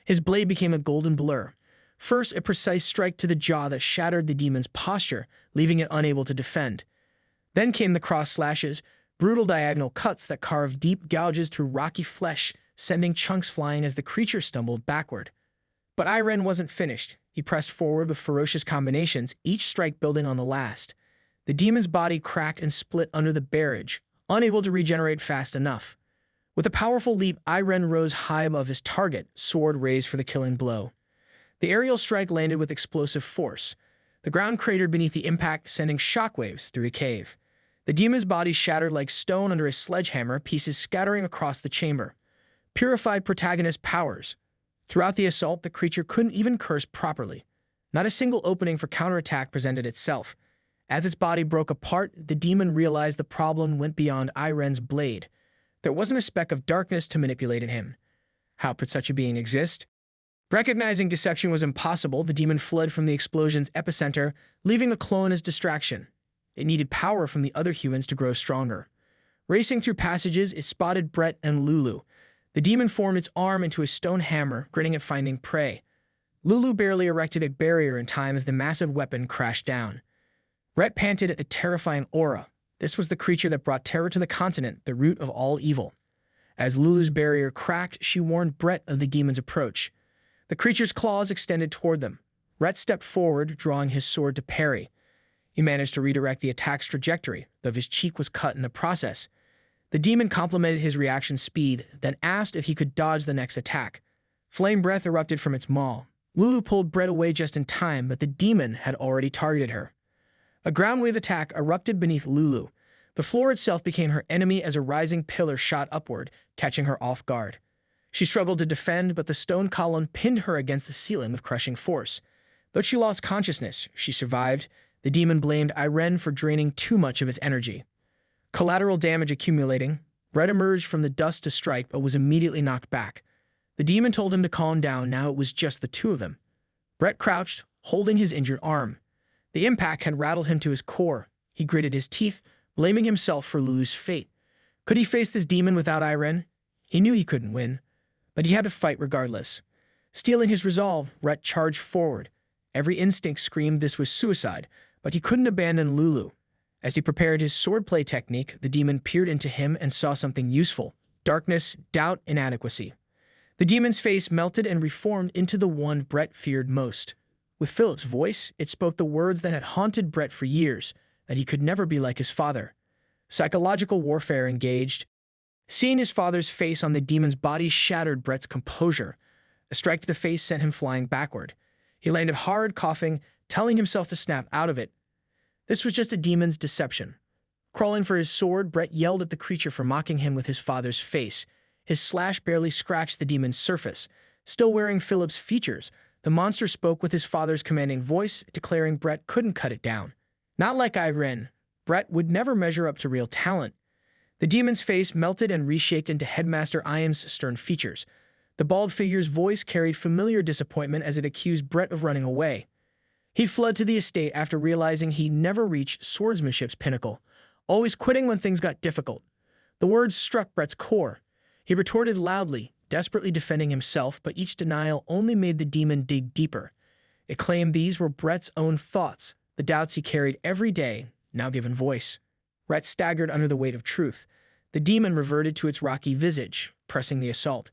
His blade became a golden blur. First, a precise strike to the jaw that shattered the demon's posture, leaving it unable to defend. Then came the cross slashes, brutal diagonal cuts that carved deep gouges through rocky flesh, sending chunks flying as the creature stumbled backward. But Irene wasn't finished. He pressed forward with ferocious combinations, each strike building on the last. The demon's body cracked and split under the barrage, unable to regenerate fast enough. With a powerful leap, Irene rose high above his target, sword raised for the killing blow. The aerial strike landed with explosive force. The ground cratered beneath the impact, sending shockwaves through the cave. The demon's body shattered like stone under a sledgehammer, pieces scattering across the chamber. Purified protagonist powers. Throughout the assault, the creature couldn't even curse properly. Not a single opening for counterattack presented itself. As its body broke apart, the demon realized the problem went beyond Irene's blade. There wasn't a speck of darkness to manipulate in him. How could such a being exist? Recognizing deception was impossible, the demon fled from the explosion's epicenter, leaving the clone as distraction. It needed power from the other humans to grow stronger. Racing through passages, it spotted Brett and Lulu. The demon formed its arm into a stone hammer, grinning at finding prey. Lulu barely erected a barrier in time as the massive weapon crashed down. Brett panted at the terrifying aura. This was the creature that brought terror to the continent, the root of all evil. As Lulu's barrier cracked, she warned Brett of the demon's approach. The creature's claws extended toward them. Brett stepped forward, drawing his sword to parry. He managed to redirect the attack's trajectory, though his cheek was cut in the process. The demon complimented his reaction speed, then asked if he could dodge the next attack. Flame breath erupted from its maw. Lulu pulled Brett away just in time, but the demon had already targeted her. A ground wave attack erupted beneath Lulu. The floor itself became her enemy as a rising pillar shot upward, catching her off guard. She struggled to defend, but the stone column pinned her against the ceiling with crushing force. Though she lost consciousness, she survived. The demon blamed Irene for draining too much of its energy. Collateral damage accumulating, Brett emerged from the dust to strike but was immediately knocked back. The demon told him to calm down, now it was just the two of them. Brett crouched, holding his injured arm. The impact had rattled him to his core. He gritted his teeth, blaming himself for Lulu's fate. Could he face this demon without Irene? He knew he couldn't win, but he had to fight regardless. Steeling his resolve, Brett charged forward. Every instinct screamed this was suicide, but he couldn't abandon Lulu. As he prepared his swordplay technique, the demon peered into him and saw something useful: darkness, doubt, inadequacy. The demon's face melted and reformed into the one Brett feared most. With Philip's voice, it spoke the words that had haunted Brett for years, that he could never be like his father. Psychological warfare engaged. Seeing his father's face on the demon's body shattered Brett's composure. A strike to the face sent him flying backward. He landed hard, coughing, telling himself to snap out of it. This was just a demon's deception. Crawling for his sword, Brett yelled at the creature for mocking him with his father's face. His slash barely scratched the demon's surface. Still wearing Philip's features, the monster spoke with his father's commanding voice, declaring Brett couldn't cut it down. Not like Irene, Brett would never measure up to real talent. The demon's face melted and reshaped into Headmaster Iam's stern features. The bald figure's voice carried familiar disappointment as it accused Brett of running away. He fled to the estate after realizing he never reached swordsmanship's pinnacle, always quitting when things got difficult. The words struck Brett's core. He retorted loudly, desperately defending himself, but each denial only made the demon dig deeper. It claimed these were Brett's own thoughts, the doubts he carried every day, now given voice. Brett staggered under the weight of truth. The demon reverted to its rocky visage, pressing the assault.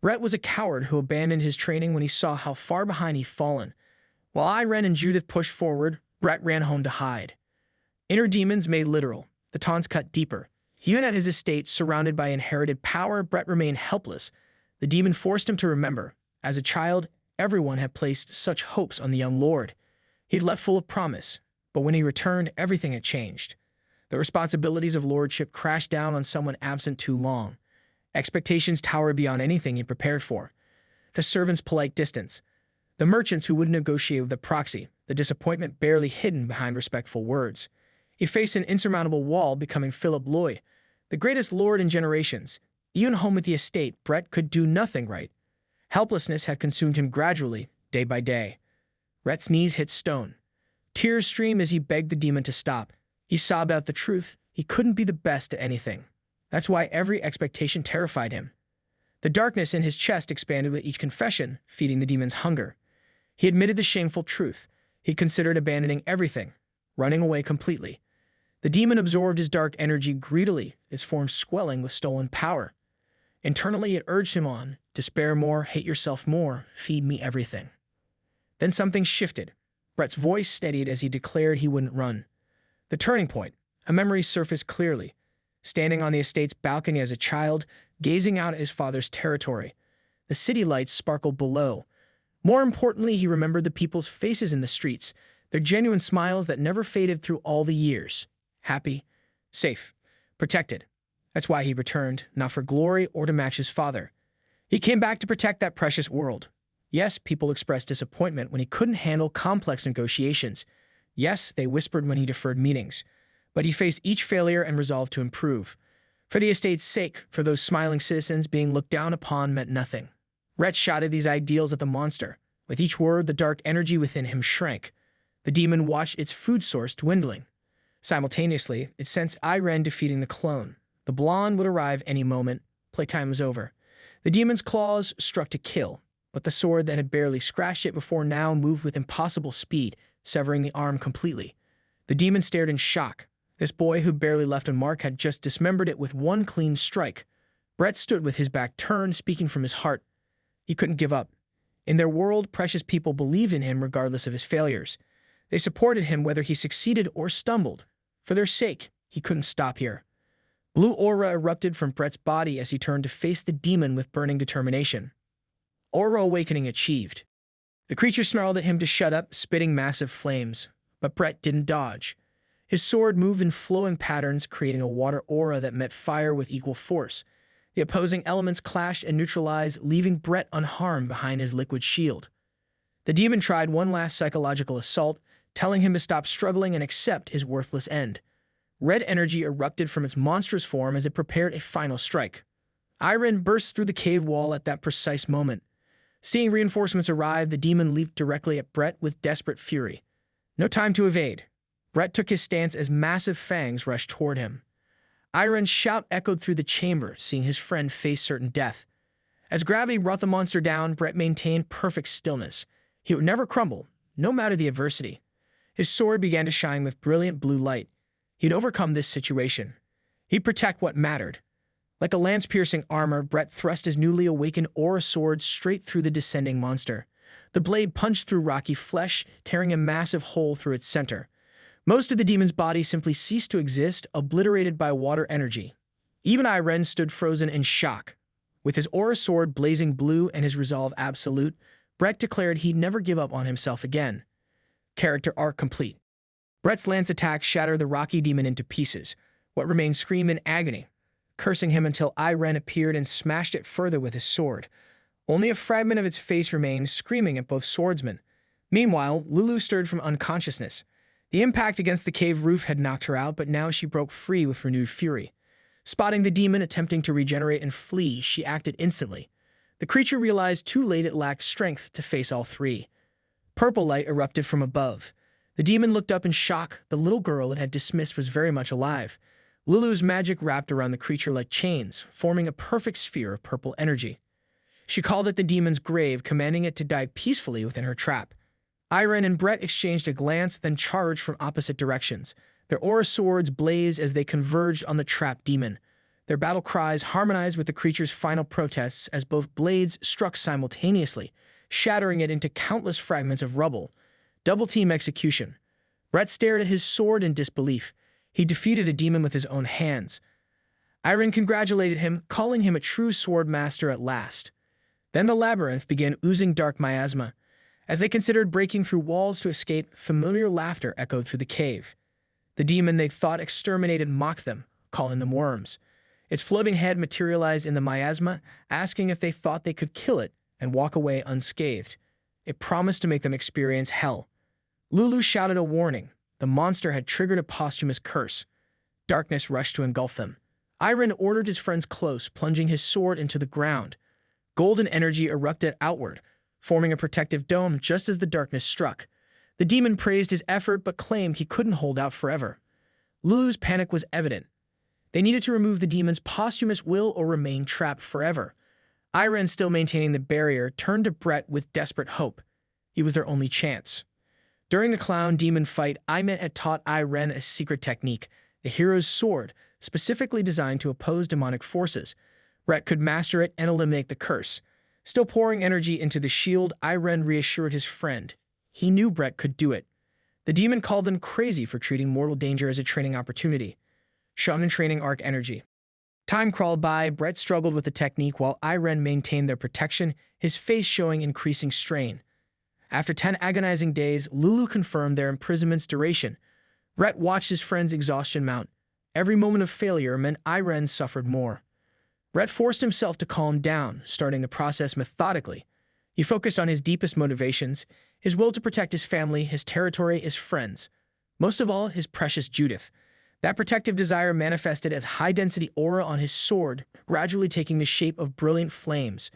Brett was a coward who abandoned his training when he saw how far behind he'd fallen. While Irene and Judith pushed forward, Brett ran home to hide. Inner demons made literal. The taunts cut deeper. Even at his estate, surrounded by inherited power, Brett remained helpless. The demon forced him to remember. As a child, everyone had placed such hopes on the young lord. He'd left full of promise, but when he returned, everything had changed. The responsibilities of lordship crashed down on someone absent too long. Expectations towered beyond anything he prepared for. The servants' polite distance. The merchants who wouldn't negotiate with the proxy, the disappointment barely hidden behind respectful words. He faced an insurmountable wall, becoming Philip Lloyd, the greatest lord in generations. Even home at the estate, Brett could do nothing right. Helplessness had consumed him gradually, day by day. Brett's knees hit stone. Tears streamed as he begged the demon to stop. He sobbed out the truth. He couldn't be the best at anything. That's why every expectation terrified him. The darkness in his chest expanded with each confession, feeding the demon's hunger. He admitted the shameful truth. He considered abandoning everything, running away completely. The demon absorbed his dark energy greedily, its form swelling with stolen power. Internally, it urged him on: despair more, hate yourself more, feed me everything. Then something shifted. Brett's voice steadied as he declared he wouldn't run. The turning point. A memory surfaced clearly. Standing on the estate's balcony as a child, gazing out at his father's territory. The city lights sparkled below. More importantly, he remembered the people's faces in the streets, their genuine smiles that never faded through all the years. Happy, safe, protected. That's why he returned, not for glory or to match his father. He came back to protect that precious world. Yes, people expressed disappointment when he couldn't handle complex negotiations. Yes, they whispered when he deferred meetings. But he faced each failure and resolved to improve. For the estate's sake, for those smiling citizens, being looked down upon meant nothing. Brett shouted these ideals at the monster. With each word, the dark energy within him shrank. The demon watched its food source dwindling. Simultaneously, it sensed Irene defeating the clone. The blonde would arrive any moment. Playtime was over. The demon's claws struck to kill, but the sword that had barely scratched it before now moved with impossible speed, severing the arm completely. The demon stared in shock. This boy who barely left a mark had just dismembered it with one clean strike. Brett stood with his back turned, speaking from his heart. He couldn't give up. In their world, precious people believed in him regardless of his failures. They supported him whether he succeeded or stumbled. For their sake, he couldn't stop here. Blue aura erupted from Brett's body as he turned to face the demon with burning determination. Aura awakening achieved. The creature snarled at him to shut up, spitting massive flames. But Brett didn't dodge. His sword moved in flowing patterns, creating a water aura that met fire with equal force. The opposing elements clashed and neutralized, leaving Brett unharmed behind his liquid shield. The demon tried one last psychological assault, telling him to stop struggling and accept his worthless end. Red energy erupted from its monstrous form as it prepared a final strike. Irene burst through the cave wall at that precise moment. Seeing reinforcements arrive, the demon leaped directly at Brett with desperate fury. No time to evade. Brett took his stance as massive fangs rushed toward him. Irene's shout echoed through the chamber, seeing his friend face certain death. As gravity brought the monster down, Brett maintained perfect stillness. He would never crumble, no matter the adversity. His sword began to shine with brilliant blue light. He'd overcome this situation. He'd protect what mattered. Like a lance-piercing armor, Brett thrust his newly awakened aura sword straight through the descending monster. The blade punched through rocky flesh, tearing a massive hole through its center. Most of the demon's body simply ceased to exist, obliterated by water energy. Even Irene stood frozen in shock. With his aura sword blazing blue and his resolve absolute, Brett declared he'd never give up on himself again. Character arc complete. Brett's lance attack shattered the rocky demon into pieces. What remained screamed in agony, cursing him until Irene appeared and smashed it further with his sword. Only a fragment of its face remained, screaming at both swordsmen. Meanwhile, Lulu stirred from unconsciousness. The impact against the cave roof had knocked her out, but now she broke free with renewed fury. Spotting the demon attempting to regenerate and flee, she acted instantly. The creature realized too late it lacked strength to face all three. Purple light erupted from above. The demon looked up in shock. The little girl it had dismissed was very much alive. Lulu's magic wrapped around the creature like chains, forming a perfect sphere of purple energy. She called it the demon's grave, commanding it to die peacefully within her trap. Irene and Brett exchanged a glance, then charged from opposite directions. Their aura swords blazed as they converged on the trapped demon. Their battle cries harmonized with the creature's final protests as both blades struck simultaneously, shattering it into countless fragments of rubble. Double-team execution. Brett stared at his sword in disbelief. He defeated a demon with his own hands. Irene congratulated him, calling him a true sword master at last. Then the labyrinth began oozing dark miasma. As they considered breaking through walls to escape, familiar laughter echoed through the cave. The demon they thought exterminated mocked them, calling them worms. Its floating head materialized in the miasma, asking if they thought they could kill it and walk away unscathed. It promised to make them experience hell. Lulu shouted a warning. The monster had triggered a posthumous curse. Darkness rushed to engulf them. Irene ordered his friends close, plunging his sword into the ground. Golden energy erupted outward, forming a protective dome just as the darkness struck. The demon praised his effort but claimed he couldn't hold out forever. Lulu's panic was evident. They needed to remove the demon's posthumous will or remain trapped forever. Irene, still maintaining the barrier, turned to Brett with desperate hope. He was their only chance. During the clown-demon fight, Imet had taught Irene a secret technique, the hero's sword, specifically designed to oppose demonic forces. Brett could master it and eliminate the curse. Still pouring energy into the shield, Irene reassured his friend. He knew Brett could do it. The demon called them crazy for treating mortal danger as a training opportunity. Shonen training arc energy. Time crawled by. Brett struggled with the technique while Irene maintained their protection, his face showing increasing strain. After 10 agonizing days, Lulu confirmed their imprisonment's duration. Brett watched his friend's exhaustion mount. Every moment of failure meant Irene suffered more. Brett forced himself to calm down, starting the process methodically. He focused on his deepest motivations, his will to protect his family, his territory, his friends. Most of all, his precious Judith. That protective desire manifested as high-density aura on his sword, gradually taking the shape of brilliant flames.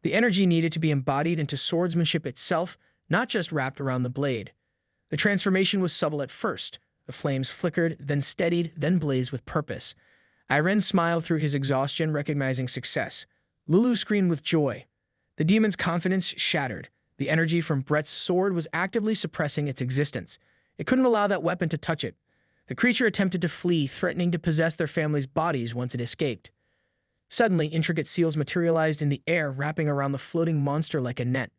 The energy needed to be embodied into swordsmanship itself, not just wrapped around the blade. The transformation was subtle at first. The flames flickered, then steadied, then blazed with purpose. Irene smiled through his exhaustion, recognizing success. Lulu screamed with joy. The demon's confidence shattered. The energy from Brett's sword was actively suppressing its existence. It couldn't allow that weapon to touch it. The creature attempted to flee, threatening to possess their family's bodies once it escaped. Suddenly, intricate seals materialized in the air, wrapping around the floating monster like a net.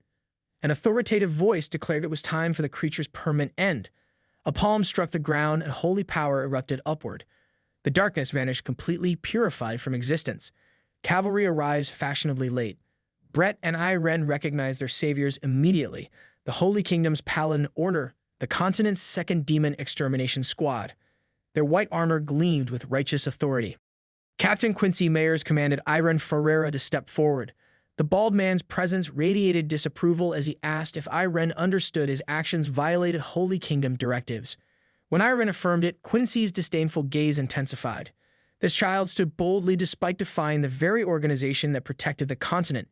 An authoritative voice declared it was time for the creature's permanent end. A palm struck the ground, and holy power erupted upward. The darkness vanished completely, purified from existence. Cavalry arrived fashionably late. Brett and Irene recognized their saviors immediately, the Holy Kingdom's Paladin Order, the continent's second demon extermination squad. Their white armor gleamed with righteous authority. Captain Quincy Mayers commanded Irene Pereira to step forward. The bald man's presence radiated disapproval as he asked if Irene understood his actions violated Holy Kingdom directives. When Irene affirmed it, Quincy's disdainful gaze intensified. This child stood boldly despite defying the very organization that protected the continent.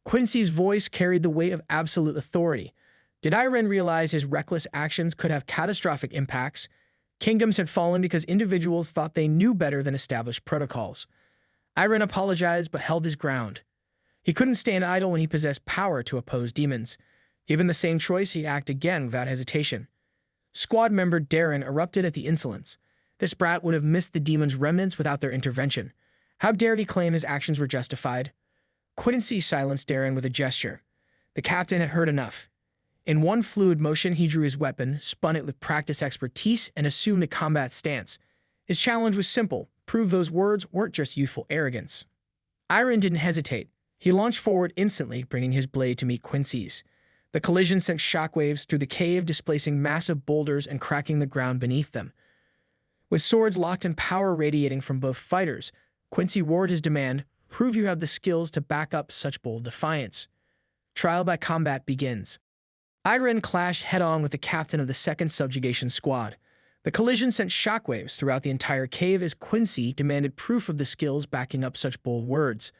Quincy's voice carried the weight of absolute authority. Did Irene realize his reckless actions could have catastrophic impacts? Kingdoms had fallen because individuals thought they knew better than established protocols. Irene apologized but held his ground. He couldn't stand idle when he possessed power to oppose demons. Given the same choice, he'd act again without hesitation. Squad member Darren erupted at the insolence. This brat would have missed the demon's remnants without their intervention. How dared he claim his actions were justified? Quincy silenced Darren with a gesture. The captain had heard enough. In one fluid motion, he drew his weapon, spun it with practiced expertise, and assumed a combat stance. His challenge was simple: prove those words weren't just youthful arrogance. Irene didn't hesitate. He launched forward instantly, bringing his blade to meet Quincy's. The collision sent shockwaves through the cave, displacing massive boulders and cracking the ground beneath them. With swords locked and power radiating from both fighters, Quincy roared his demand, "Prove you have the skills to back up such bold defiance." Trial by combat begins. Irene clashed head-on with the captain of the 2nd Subjugation Squad. The collision sent shockwaves throughout the entire cave as Quincy demanded proof of the skills backing up such bold words.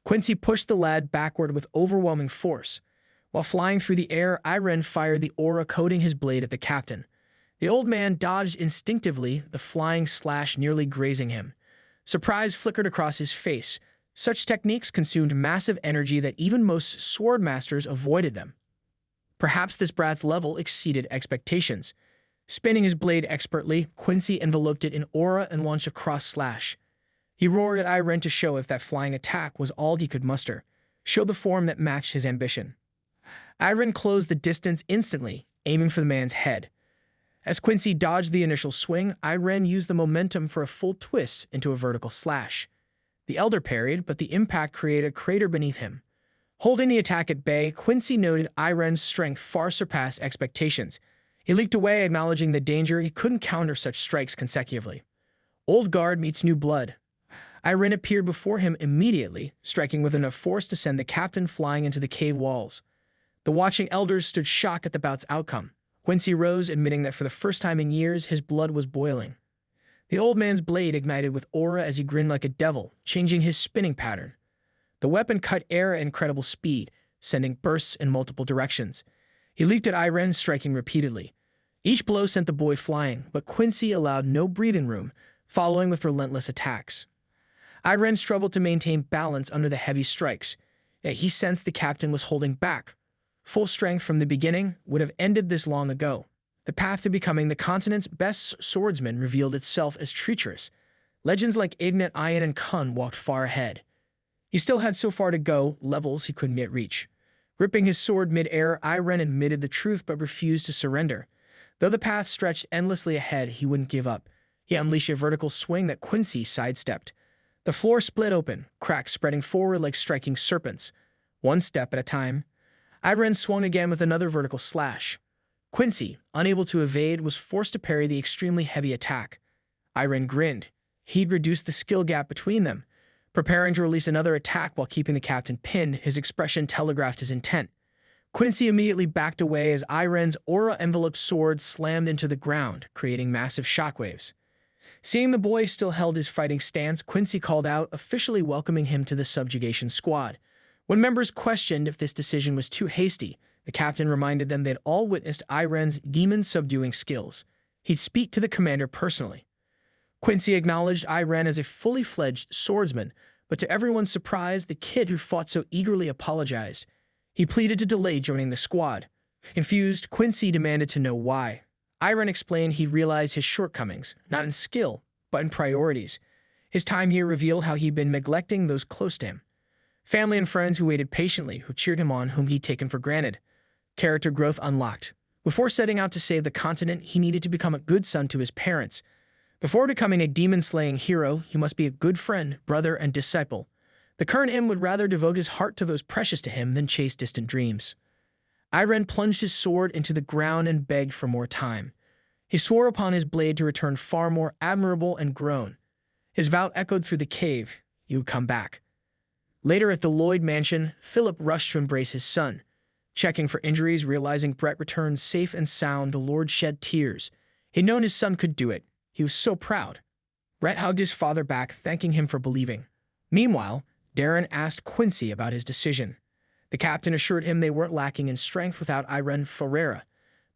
Quincy pushed the lad backward with overwhelming force. While flying through the air, Irene fired the aura coating his blade at the captain. The old man dodged instinctively, the flying slash nearly grazing him. Surprise flickered across his face. Such techniques consumed massive energy that even most swordmasters avoided them. Perhaps this brat's level exceeded expectations. Spinning his blade expertly, Quincy enveloped it in aura and launched a cross slash. He roared at Irene to show if that flying attack was all he could muster, show the form that matched his ambition. Irene closed the distance instantly, aiming for the man's head. As Quincy dodged the initial swing, Irene used the momentum for a full twist into a vertical slash. The elder parried, but the impact created a crater beneath him. Holding the attack at bay, Quincy noted Irene's strength far surpassed expectations. He leaped away, acknowledging the danger. He couldn't counter such strikes consecutively. Old guard meets new blood. Irene appeared before him immediately, striking with enough force to send the captain flying into the cave walls. The watching elders stood shocked at the bout's outcome. Quincy rose, admitting that for the first time in years, his blood was boiling. The old man's blade ignited with aura as he grinned like a devil, changing his spinning pattern. The weapon cut air at incredible speed, sending bursts in multiple directions. He leaped at Irene, striking repeatedly. Each blow sent the boy flying, but Quincy allowed no breathing room, following with relentless attacks. Irene struggled to maintain balance under the heavy strikes, yet he sensed the captain was holding back. Full strength from the beginning would have ended this long ago. The path to becoming the continent's best swordsman revealed itself as treacherous. Legends like Ignet, Ayan, and Kun walked far ahead. He still had so far to go, levels he couldn't yet reach. Ripping his sword mid-air, Irene admitted the truth but refused to surrender. Though the path stretched endlessly ahead, he wouldn't give up. He unleashed a vertical swing that Quincy sidestepped. The floor split open, cracks spreading forward like striking serpents. One step at a time. Irene swung again with another vertical slash. Quincy, unable to evade, was forced to parry the extremely heavy attack. Irene grinned. He'd reduced the skill gap between them. Preparing to release another attack while keeping the captain pinned, his expression telegraphed his intent. Quincy immediately backed away as Irene's aura-enveloped sword slammed into the ground, creating massive shockwaves. Seeing the boy still held his fighting stance, Quincy called out, officially welcoming him to the subjugation squad. When members questioned if this decision was too hasty, the captain reminded them they'd all witnessed Irene's demon-subduing skills. He'd speak to the commander personally. Quincy acknowledged Irene as a fully fledged swordsman, but to everyone's surprise, the kid who fought so eagerly apologized. He pleaded to delay joining the squad. Confused, Quincy demanded to know why. Irene explained he realized his shortcomings, not in skill, but in priorities. His time here revealed how he'd been neglecting those close to him. Family and friends who waited patiently, who cheered him on, whom he'd taken for granted. Character growth unlocked. Before setting out to save the continent, he needed to become a good son to his parents. Before becoming a demon-slaying hero, he must be a good friend, brother, and disciple. The current him would rather devote his heart to those precious to him than chase distant dreams. Irene plunged his sword into the ground and begged for more time. He swore upon his blade to return far more admirable and grown. His vow echoed through the cave. He would come back. Later at the Lloyd mansion, Philip rushed to embrace his son. Checking for injuries, realizing Brett returned safe and sound, the Lord shed tears. He'd known his son could do it. He was so proud. Brett hugged his father back, thanking him for believing. Meanwhile, Darren asked Quincy about his decision. The captain assured him they weren't lacking in strength without Irene Pereira.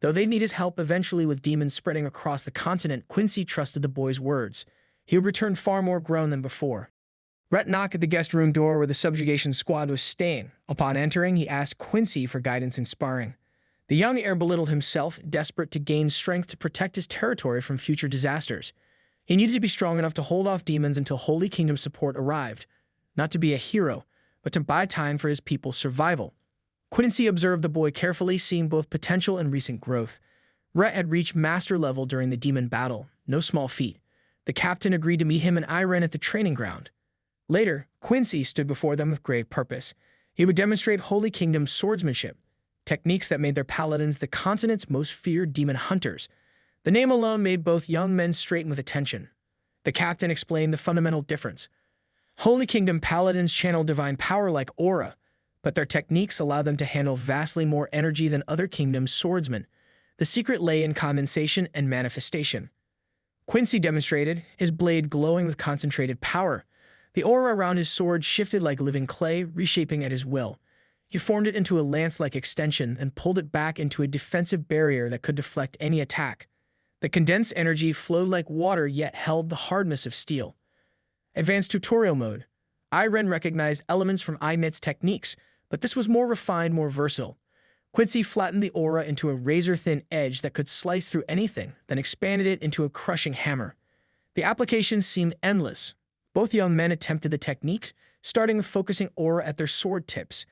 Though they'd need his help eventually with demons spreading across the continent, Quincy trusted the boy's words. He would return far more grown than before. Brett knocked at the guest room door where the subjugation squad was staying. Upon entering, he asked Quincy for guidance in sparring. The young heir belittled himself, desperate to gain strength to protect his territory from future disasters. He needed to be strong enough to hold off demons until Holy Kingdom support arrived. Not to be a hero, but to buy time for his people's survival. Quincy observed the boy carefully, seeing both potential and recent growth. Brett had reached master level during the demon battle, no small feat. The captain agreed to meet him and Irene at the training ground. Later, Quincy stood before them with grave purpose. He would demonstrate Holy Kingdom's swordsmanship. techniques that made their paladins the continent's most feared demon hunters. The name alone made both young men straighten with attention. The captain explained the fundamental difference. Holy Kingdom paladins channel divine power like aura, but their techniques allow them to handle vastly more energy than other kingdoms' swordsmen. The secret lay in condensation and manifestation. Quincy demonstrated, his blade glowing with concentrated power. The aura around his sword shifted like living clay, reshaping at his will. He formed it into a lance-like extension and pulled it back into a defensive barrier that could deflect any attack. The condensed energy flowed like water yet held the hardness of steel. Advanced Tutorial Mode. Irene recognized elements from Inet's techniques, but this was more refined, more versatile. Quincy flattened the aura into a razor-thin edge that could slice through anything, then expanded it into a crushing hammer. The applications seemed endless. Both young men attempted the technique, starting with focusing aura at their sword tips.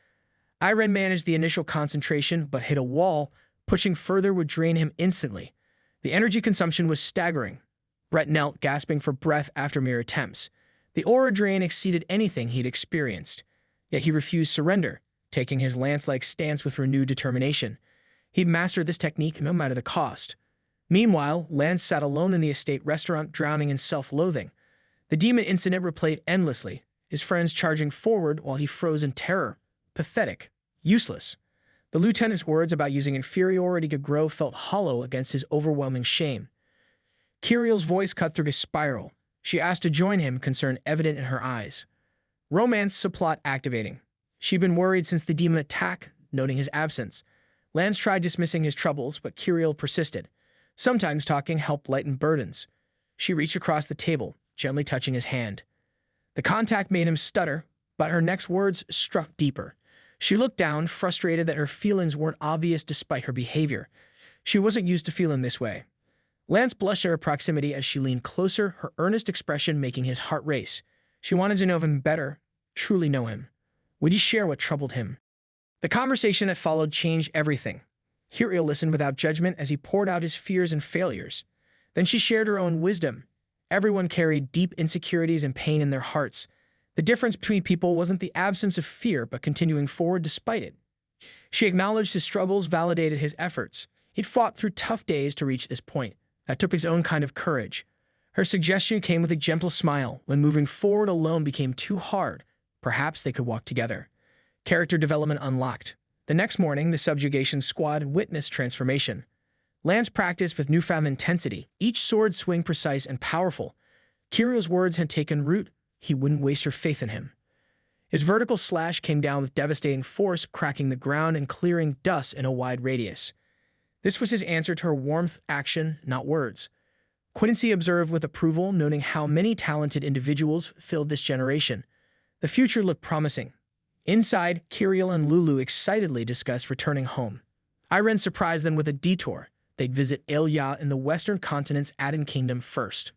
Irene managed the initial concentration, but hit a wall. Pushing further would drain him instantly. The energy consumption was staggering. Brett knelt, gasping for breath after mere attempts. The aura drain exceeded anything he'd experienced. Yet he refused surrender, taking his lance-like stance with renewed determination. He'd mastered this technique no matter the cost. Meanwhile, Lance sat alone in the estate restaurant, drowning in self-loathing. The demon incident replayed endlessly, his friends charging forward while he froze in terror. Pathetic. Useless. The lieutenant's words about using inferiority to grow felt hollow against his overwhelming shame. Kiriel's voice cut through his spiral. She asked to join him, concern evident in her eyes. Romance subplot activating. She'd been worried since the demon attack, noting his absence. Lance tried dismissing his troubles, but Kiriel persisted. Sometimes talking helped lighten burdens. She reached across the table, gently touching his hand. The contact made him stutter, but her next words struck deeper. She looked down, frustrated that her feelings weren't obvious despite her behavior. She wasn't used to feeling this way. Lance blushed at her proximity as she leaned closer, her earnest expression making his heart race. She wanted to know him better, truly know him. Would he share what troubled him? The conversation that followed changed everything. Kiriel listened without judgment as he poured out his fears and failures. Then she shared her own wisdom. Everyone carried deep insecurities and pain in their hearts. The difference between people wasn't the absence of fear, but continuing forward despite it. She acknowledged his struggles, validated his efforts. He'd fought through tough days to reach this point. That took his own kind of courage. Her suggestion came with a gentle smile. When moving forward alone became too hard, perhaps they could walk together. Character development unlocked. The next morning, the subjugation squad witnessed transformation. Lance practiced with newfound intensity, each sword swing precise and powerful. Kiriel's words had taken root. He wouldn't waste her faith in him. His vertical slash came down with devastating force, cracking the ground and clearing dust in a wide radius. This was his answer to her warmth, action, not words. Quincy observed with approval, noting how many talented individuals filled this generation. The future looked promising. Inside, Kiriel and Lulu excitedly discussed returning home. Irene surprised them with a detour. They'd visit Ilya in the western continent's Aden Kingdom first.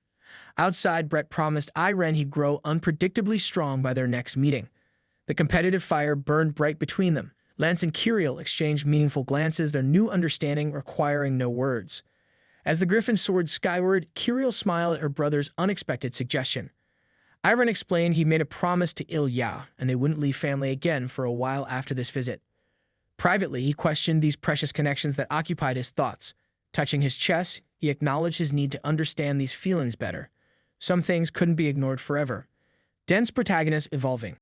Outside, Brett promised Irene he'd grow unpredictably strong by their next meeting. The competitive fire burned bright between them. Lance and Kiriel exchanged meaningful glances, their new understanding requiring no words. As the griffin soared skyward, Kiriel smiled at her brother's unexpected suggestion. Irene explained he made a promise to Ilya, and they wouldn't leave family again for a while after this visit. Privately, he questioned these precious connections that occupied his thoughts. Touching his chest, he acknowledged his need to understand these feelings better. Some things couldn't be ignored forever. Dense protagonist evolving.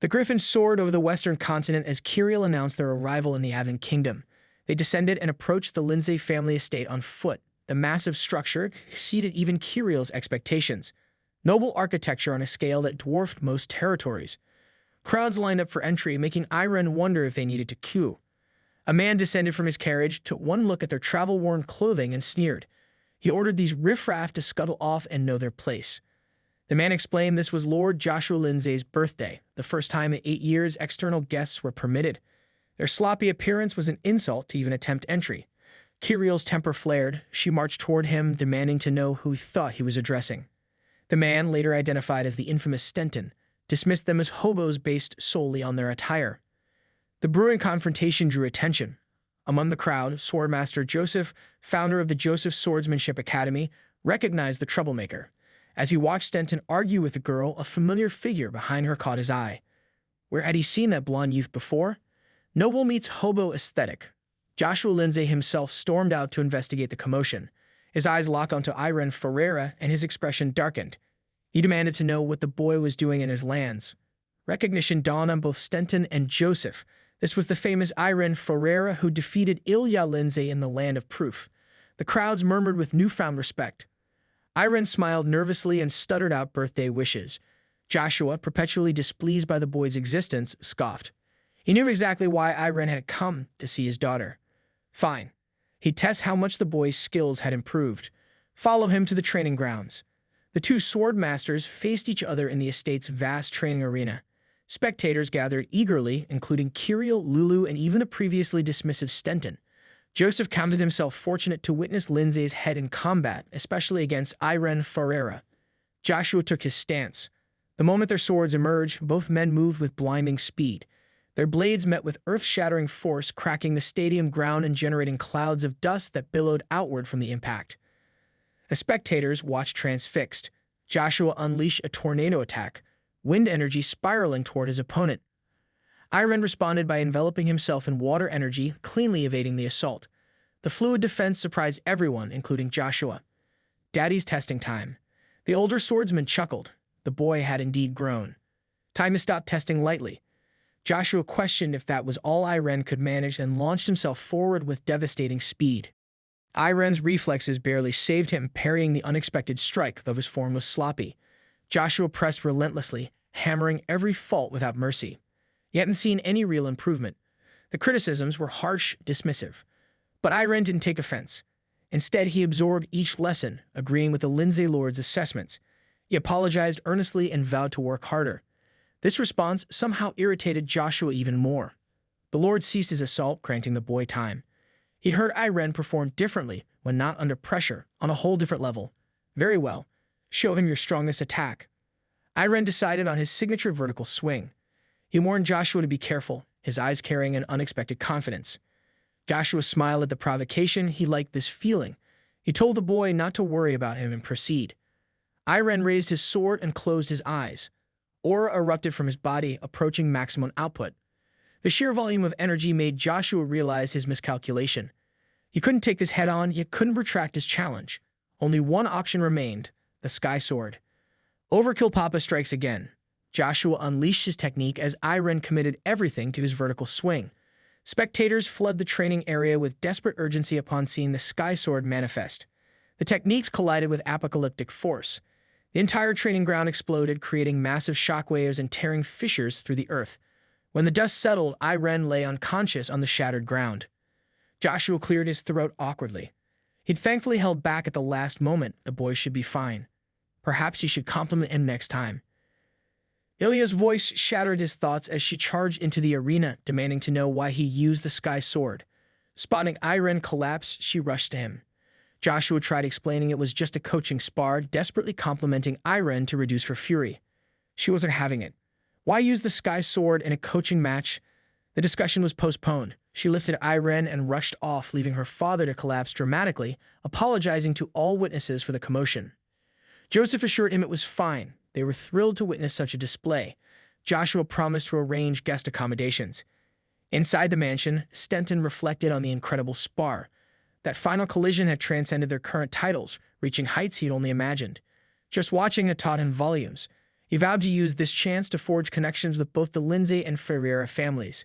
The griffin soared over the western continent as Kiriel announced their arrival in the Aden Kingdom. They descended and approached the Lindsay family estate on foot. The massive structure exceeded even Kiriel's expectations. Noble architecture on a scale that dwarfed most territories. Crowds lined up for entry, making Irene wonder if they needed to queue. A man descended from his carriage, took one look at their travel-worn clothing, and sneered. He ordered these riffraff to scuttle off and know their place. The man explained this was Lord Joshua Lindsay's birthday, the first time in 8 years external guests were permitted. Their sloppy appearance was an insult to even attempt entry. Kiriel's temper flared. She marched toward him, demanding to know who he thought he was addressing. The man, later identified as the infamous Stenton, dismissed them as hobos based solely on their attire. The brewing confrontation drew attention. Among the crowd, Swordmaster Joseph, founder of the Joseph Swordsmanship Academy, recognized the troublemaker. As he watched Stenton argue with the girl, a familiar figure behind her caught his eye. Where had he seen that blonde youth before? Noble meets hobo aesthetic. Joshua Lindsay himself stormed out to investigate the commotion. His eyes locked onto Irene Pereira, and his expression darkened. He demanded to know what the boy was doing in his lands. Recognition dawned on both Stenton and Joseph. This was the famous Irene Pereira who defeated Ilya Lindsay in the Land of Proof. The crowds murmured with newfound respect. Irene smiled nervously and stuttered out birthday wishes. Joshua, perpetually displeased by the boy's existence, scoffed. He knew exactly why Irene had come to see his daughter. Fine. He'd test how much the boy's skills had improved. Follow him to the training grounds. The two sword masters faced each other in the estate's vast training arena. Spectators gathered eagerly, including Kirill, Lulu, and even the previously dismissive Stenton. Joseph counted himself fortunate to witness Lindsay's head in combat, especially against Irene Pereira. Joshua took his stance. The moment their swords emerged, both men moved with blinding speed. Their blades met with earth-shattering force, cracking the stadium ground and generating clouds of dust that billowed outward from the impact. The spectators watched transfixed. Joshua unleashed a tornado attack, wind energy spiraling toward his opponent. Irene responded by enveloping himself in water energy, cleanly evading the assault. The fluid defense surprised everyone, including Joshua. Daddy's testing time. The older swordsman chuckled. The boy had indeed grown. Time to stop testing lightly. Joshua questioned if that was all Irene could manage and launched himself forward with devastating speed. Irene's reflexes barely saved him, parrying the unexpected strike, though his form was sloppy. Joshua pressed relentlessly, hammering every fault without mercy. He hadn't seen any real improvement. The criticisms were harsh, dismissive. But Irene didn't take offense. Instead, he absorbed each lesson, agreeing with the Lindsay Lord's assessments. He apologized earnestly and vowed to work harder. This response somehow irritated Joshua even more. The Lord ceased his assault, granting the boy time. He heard Irene perform differently when not under pressure, on a whole different level. Very well. Show him your strongest attack. Irene decided on his signature vertical swing. He warned Joshua to be careful, his eyes carrying an unexpected confidence. Joshua smiled at the provocation. He liked this feeling. He told the boy not to worry about him and proceed. Irene raised his sword and closed his eyes. Aura erupted from his body, approaching maximum output. The sheer volume of energy made Joshua realize his miscalculation. He couldn't take this head-on, yet couldn't retract his challenge. Only one option remained, the Sky Sword. Overkill Papa strikes again. Joshua unleashed his technique as Irene committed everything to his vertical swing. Spectators flooded the training area with desperate urgency upon seeing the Sky Sword manifest. The techniques collided with apocalyptic force. The entire training ground exploded, creating massive shockwaves and tearing fissures through the earth. When the dust settled, Irene lay unconscious on the shattered ground. Joshua cleared his throat awkwardly. He'd thankfully held back at the last moment. The boy should be fine. Perhaps he should compliment him next time. Ilya's voice shattered his thoughts as she charged into the arena, demanding to know why he used the Sky Sword. Spotting Irene collapse, she rushed to him. Joshua tried explaining it was just a coaching spar, desperately complimenting Irene to reduce her fury. She wasn't having it. Why use the Sky Sword in a coaching match? The discussion was postponed. She lifted Irene and rushed off, leaving her father to collapse dramatically, apologizing to all witnesses for the commotion. Joseph assured him it was fine. They were thrilled to witness such a display. Joshua promised to arrange guest accommodations. Inside the mansion, Stenton reflected on the incredible spar. That final collision had transcended their current titles, reaching heights he'd only imagined. Just watching had taught him volumes. He vowed to use this chance to forge connections with both the Lindsay and Pereira families.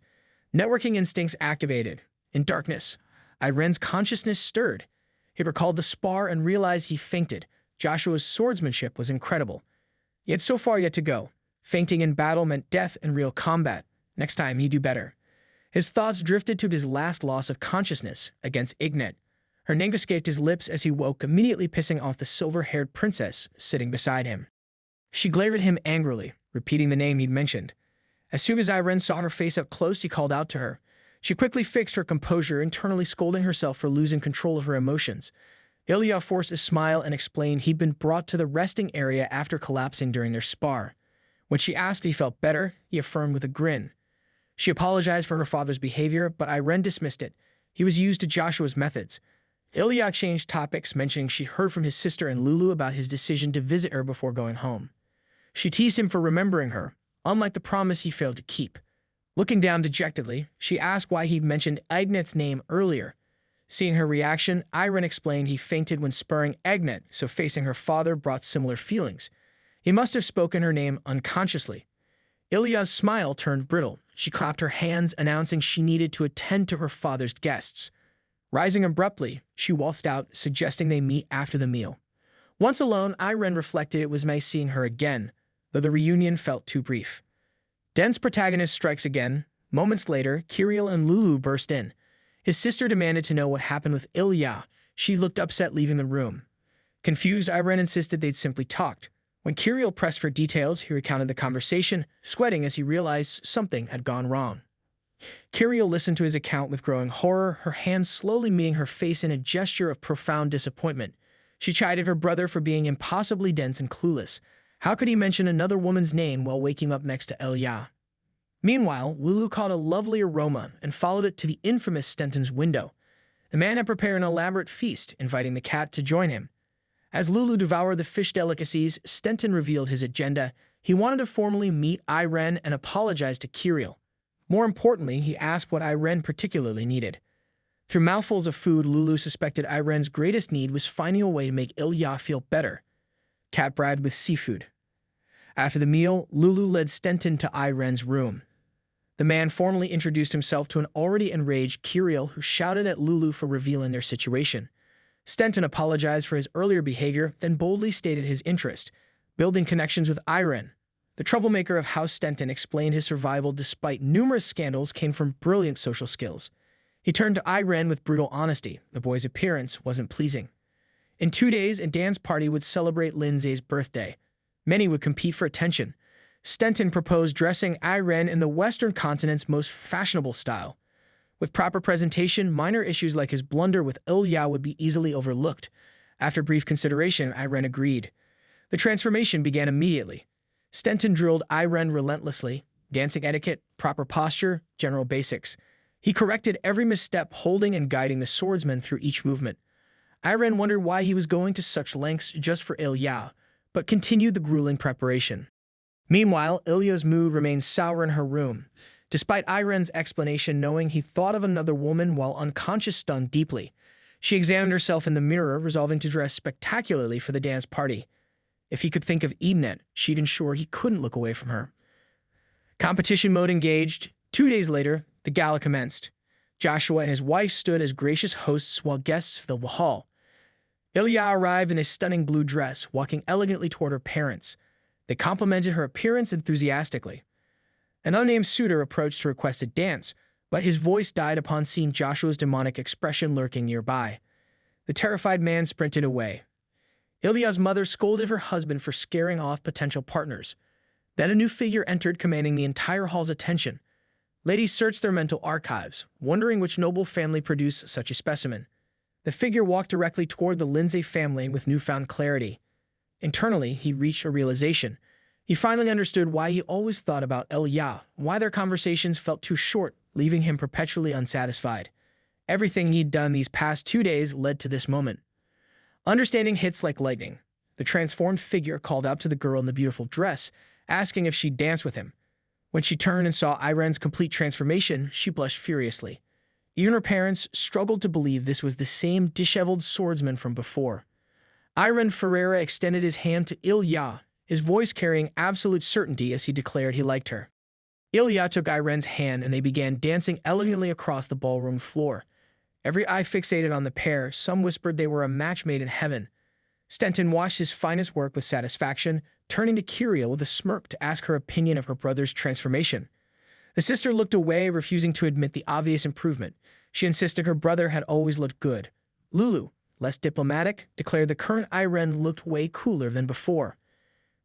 Networking instincts activated. In darkness, Irene's consciousness stirred. He recalled the spar and realized he fainted. Joshua's swordsmanship was incredible. Yet so far yet to go. Fainting in battle meant death in real combat. Next time, he'd do better. His thoughts drifted to his last loss of consciousness against Ignet. Her name escaped his lips as he woke, immediately pissing off the silver-haired princess sitting beside him. She glared at him angrily, repeating the name he'd mentioned. As soon as Irene saw her face up close, he called out to her. She quickly fixed her composure, internally scolding herself for losing control of her emotions. Ilya forced a smile and explained he'd been brought to the resting area after collapsing during their spar. When she asked if he felt better, he affirmed with a grin. She apologized for her father's behavior, but Irene dismissed it. He was used to Joshua's methods. Ilya changed topics, mentioning she heard from his sister and Lulu about his decision to visit her before going home. She teased him for remembering her, unlike the promise he failed to keep. Looking down dejectedly, she asked why he'd mentioned Agnet's name earlier. Seeing her reaction, Irene explained he fainted when spurring Agnet, so facing her father brought similar feelings. He must have spoken her name unconsciously. Ilya's smile turned brittle. She clapped her hands, announcing she needed to attend to her father's guests. Rising abruptly, she waltzed out, suggesting they meet after the meal. Once alone, Irene reflected it was nice seeing her again, though the reunion felt too brief. Den's protagonist strikes again. Moments later, Kirill and Lulu burst in. His sister demanded to know what happened with Ilya. She looked upset leaving the room. Confused, Irene insisted they'd simply talked. When Kirill pressed for details, he recounted the conversation, sweating as he realized something had gone wrong. Kirill listened to his account with growing horror, her hands slowly meeting her face in a gesture of profound disappointment. She chided her brother for being impossibly dense and clueless. How could he mention another woman's name while waking up next to Ilya? Meanwhile, Lulu caught a lovely aroma and followed it to the infamous Stenton's window. The man had prepared an elaborate feast, inviting the cat to join him. As Lulu devoured the fish delicacies, Stenton revealed his agenda. He wanted to formally meet Irene and apologize to Kirill. More importantly, he asked what Irene particularly needed. Through mouthfuls of food, Lulu suspected Irene's greatest need was finding a way to make Ilya feel better. Cat bread with seafood. After the meal, Lulu led Stenton to Irene's room. The man formally introduced himself to an already enraged Kirill, who shouted at Lulu for revealing their situation. Stenton apologized for his earlier behavior, then boldly stated his interest, building connections with Irene. The troublemaker of House Stenton explained his survival despite numerous scandals came from brilliant social skills. He turned to Irene with brutal honesty. The boy's appearance wasn't pleasing. In 2 days, a dance party would celebrate Lindsay's birthday. Many would compete for attention. Stenton proposed dressing Irene in the Western continent's most fashionable style. With proper presentation, minor issues like his blunder with Ilya would be easily overlooked. After brief consideration, Irene agreed. The transformation began immediately. Stenton drilled Irene relentlessly, dancing etiquette, proper posture, general basics. He corrected every misstep, holding and guiding the swordsman through each movement. Irene wondered why he was going to such lengths just for Ilya, but continued the grueling preparation. Meanwhile, Ilya's mood remained sour in her room. Despite Irene's explanation, knowing he thought of another woman while unconscious stunned deeply, she examined herself in the mirror, resolving to dress spectacularly for the dance party. If he could think of Agnet, she'd ensure he couldn't look away from her. Competition mode engaged. 2 days later, the gala commenced. Joshua and his wife stood as gracious hosts while guests filled the hall. Ilya arrived in a stunning blue dress, walking elegantly toward her parents. They complimented her appearance enthusiastically. An unnamed suitor approached to request a dance, but his voice died upon seeing Joshua's demonic expression lurking nearby. The terrified man sprinted away. Ilya's mother scolded her husband for scaring off potential partners. Then a new figure entered, commanding the entire hall's attention. Ladies searched their mental archives, wondering which noble family produced such a specimen. The figure walked directly toward the Lindsay family with newfound clarity. Internally, he reached a realization. He finally understood why he always thought about Ilya, why their conversations felt too short, leaving him perpetually unsatisfied. Everything he'd done these past 2 days led to this moment. Understanding hits like lightning. The transformed figure called out to the girl in the beautiful dress, asking if she'd dance with him. When she turned and saw Irene's complete transformation, she blushed furiously. Even her parents struggled to believe this was the same disheveled swordsman from before. Irene Pereira extended his hand to Ilya, his voice carrying absolute certainty as he declared he liked her. Ilya took Irene's hand and they began dancing elegantly across the ballroom floor. Every eye fixated on the pair, some whispered they were a match made in heaven. Stenton watched his finest work with satisfaction, turning to Kirill with a smirk to ask her opinion of her brother's transformation. The sister looked away, refusing to admit the obvious improvement. She insisted her brother had always looked good. Lulu, less diplomatic, declared the current Irene looked way cooler than before.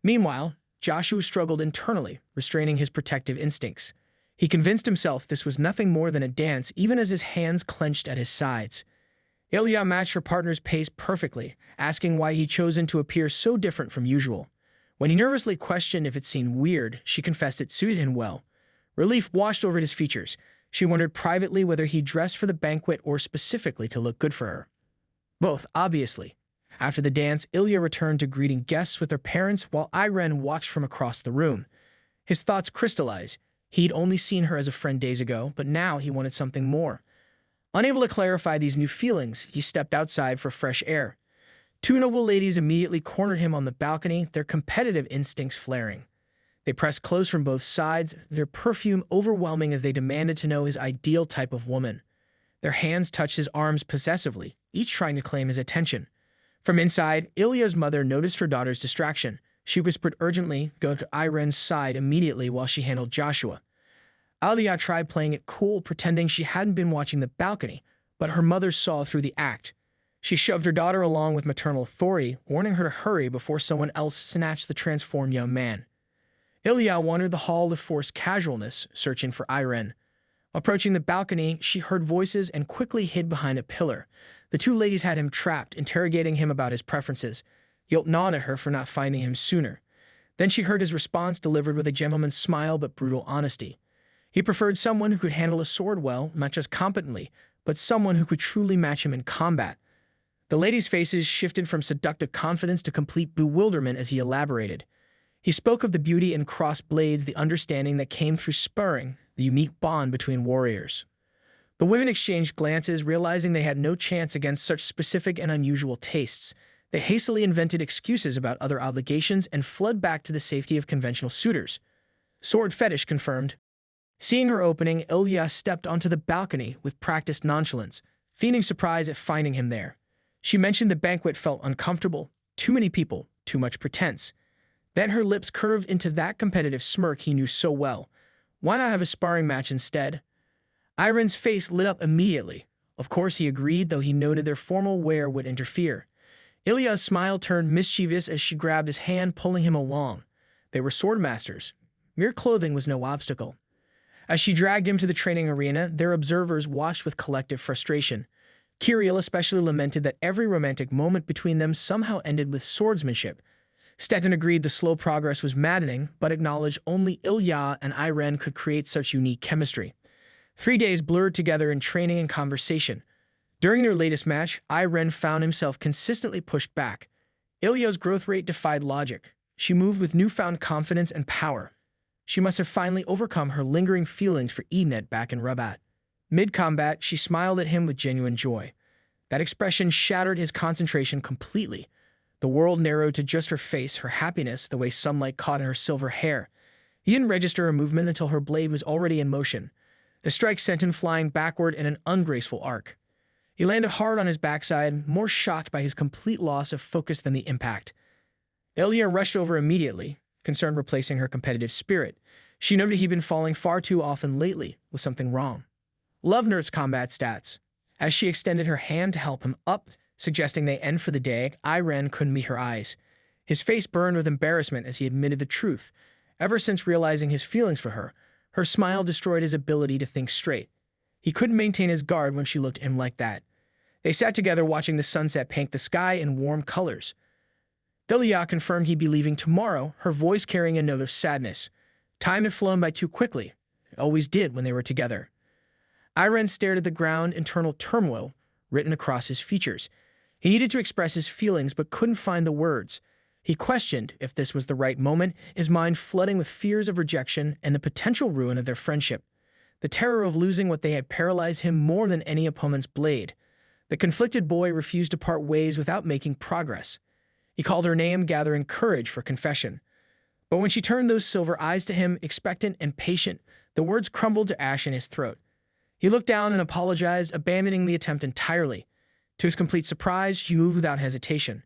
Meanwhile, Joshua struggled internally, restraining his protective instincts. He convinced himself this was nothing more than a dance, even as his hands clenched at his sides. Ilya matched her partner's pace perfectly, asking why he'd chosen to appear so different from usual. When he nervously questioned if it seemed weird, she confessed it suited him well. Relief washed over his features. She wondered privately whether he dressed for the banquet or specifically to look good for her. Both, obviously. After the dance, Ilya returned to greeting guests with their parents while Irene watched from across the room. His thoughts crystallized. He'd only seen her as a friend days ago, but now he wanted something more. Unable to clarify these new feelings, he stepped outside for fresh air. Two noble ladies immediately cornered him on the balcony, their competitive instincts flaring. They pressed close from both sides, their perfume overwhelming as they demanded to know his ideal type of woman. Their hands touched his arms possessively, each trying to claim his attention. From inside, Ilya's mother noticed her daughter's distraction. She whispered urgently, "Go to Irene's side immediately," while she handled Joshua. Ilya tried playing it cool, pretending she hadn't been watching the balcony, but her mother saw through the act. She shoved her daughter along with maternal authority, warning her to hurry before someone else snatched the transformed young man. Ilya wandered the hall with forced casualness, searching for Irene. Approaching the balcony, she heard voices and quickly hid behind a pillar. The two ladies had him trapped, interrogating him about his preferences. Guilt gnawed at her for not finding him sooner. Then she heard his response delivered with a gentleman's smile but brutal honesty. He preferred someone who could handle a sword well, not just competently, but someone who could truly match him in combat. The ladies' faces shifted from seductive confidence to complete bewilderment as he elaborated. He spoke of the beauty in crossed blades, the understanding that came through sparring, the unique bond between warriors. The women exchanged glances, realizing they had no chance against such specific and unusual tastes. They hastily invented excuses about other obligations and fled back to the safety of conventional suitors. Sword fetish confirmed. Seeing her opening, Ilya stepped onto the balcony with practiced nonchalance, feigning surprise at finding him there. She mentioned the banquet felt uncomfortable, too many people, too much pretense. Then her lips curved into that competitive smirk he knew so well. Why not have a sparring match instead? Irene's face lit up immediately. Of course he agreed, though he noted their formal wear would interfere. Ilya's smile turned mischievous as she grabbed his hand, pulling him along. They were swordmasters. Mere clothing was no obstacle. As she dragged him to the training arena, their observers watched with collective frustration. Kirill especially lamented that every romantic moment between them somehow ended with swordsmanship. Stettin agreed the slow progress was maddening, but acknowledged only Ilya and Irene could create such unique chemistry. 3 days blurred together in training and conversation. During their latest match, Irene found himself consistently pushed back. Ilya's growth rate defied logic. She moved with newfound confidence and power. She must have finally overcome her lingering feelings for Enet back in Rabat. Mid-combat, she smiled at him with genuine joy. That expression shattered his concentration completely. The world narrowed to just her face, her happiness, the way sunlight caught in her silver hair. He didn't register her movement until her blade was already in motion. The strike sent him flying backward in an ungraceful arc. He landed hard on his backside, more shocked by his complete loss of focus than the impact. Ilya rushed over immediately, concerned replacing her competitive spirit. She noted he'd been falling far too often lately. Was something wrong? Love nursed combat stats. As she extended her hand to help him up, suggesting they end for the day, Irene couldn't meet her eyes. His face burned with embarrassment as he admitted the truth. Ever since realizing his feelings for her, her smile destroyed his ability to think straight. He couldn't maintain his guard when she looked at him like that. They sat together watching the sunset paint the sky in warm colors. Ilya confirmed he'd be leaving tomorrow, her voice carrying a note of sadness. Time had flown by too quickly. It always did when they were together. Irene stared at the ground, internal turmoil written across his features. He needed to express his feelings but couldn't find the words. He questioned if this was the right moment, his mind flooding with fears of rejection and the potential ruin of their friendship. The terror of losing what they had paralyzed him more than any opponent's blade. The conflicted boy refused to part ways without making progress. He called her name, gathering courage for confession. But when she turned those silver eyes to him, expectant and patient, the words crumbled to ash in his throat. He looked down and apologized, abandoning the attempt entirely. To his complete surprise, she moved without hesitation.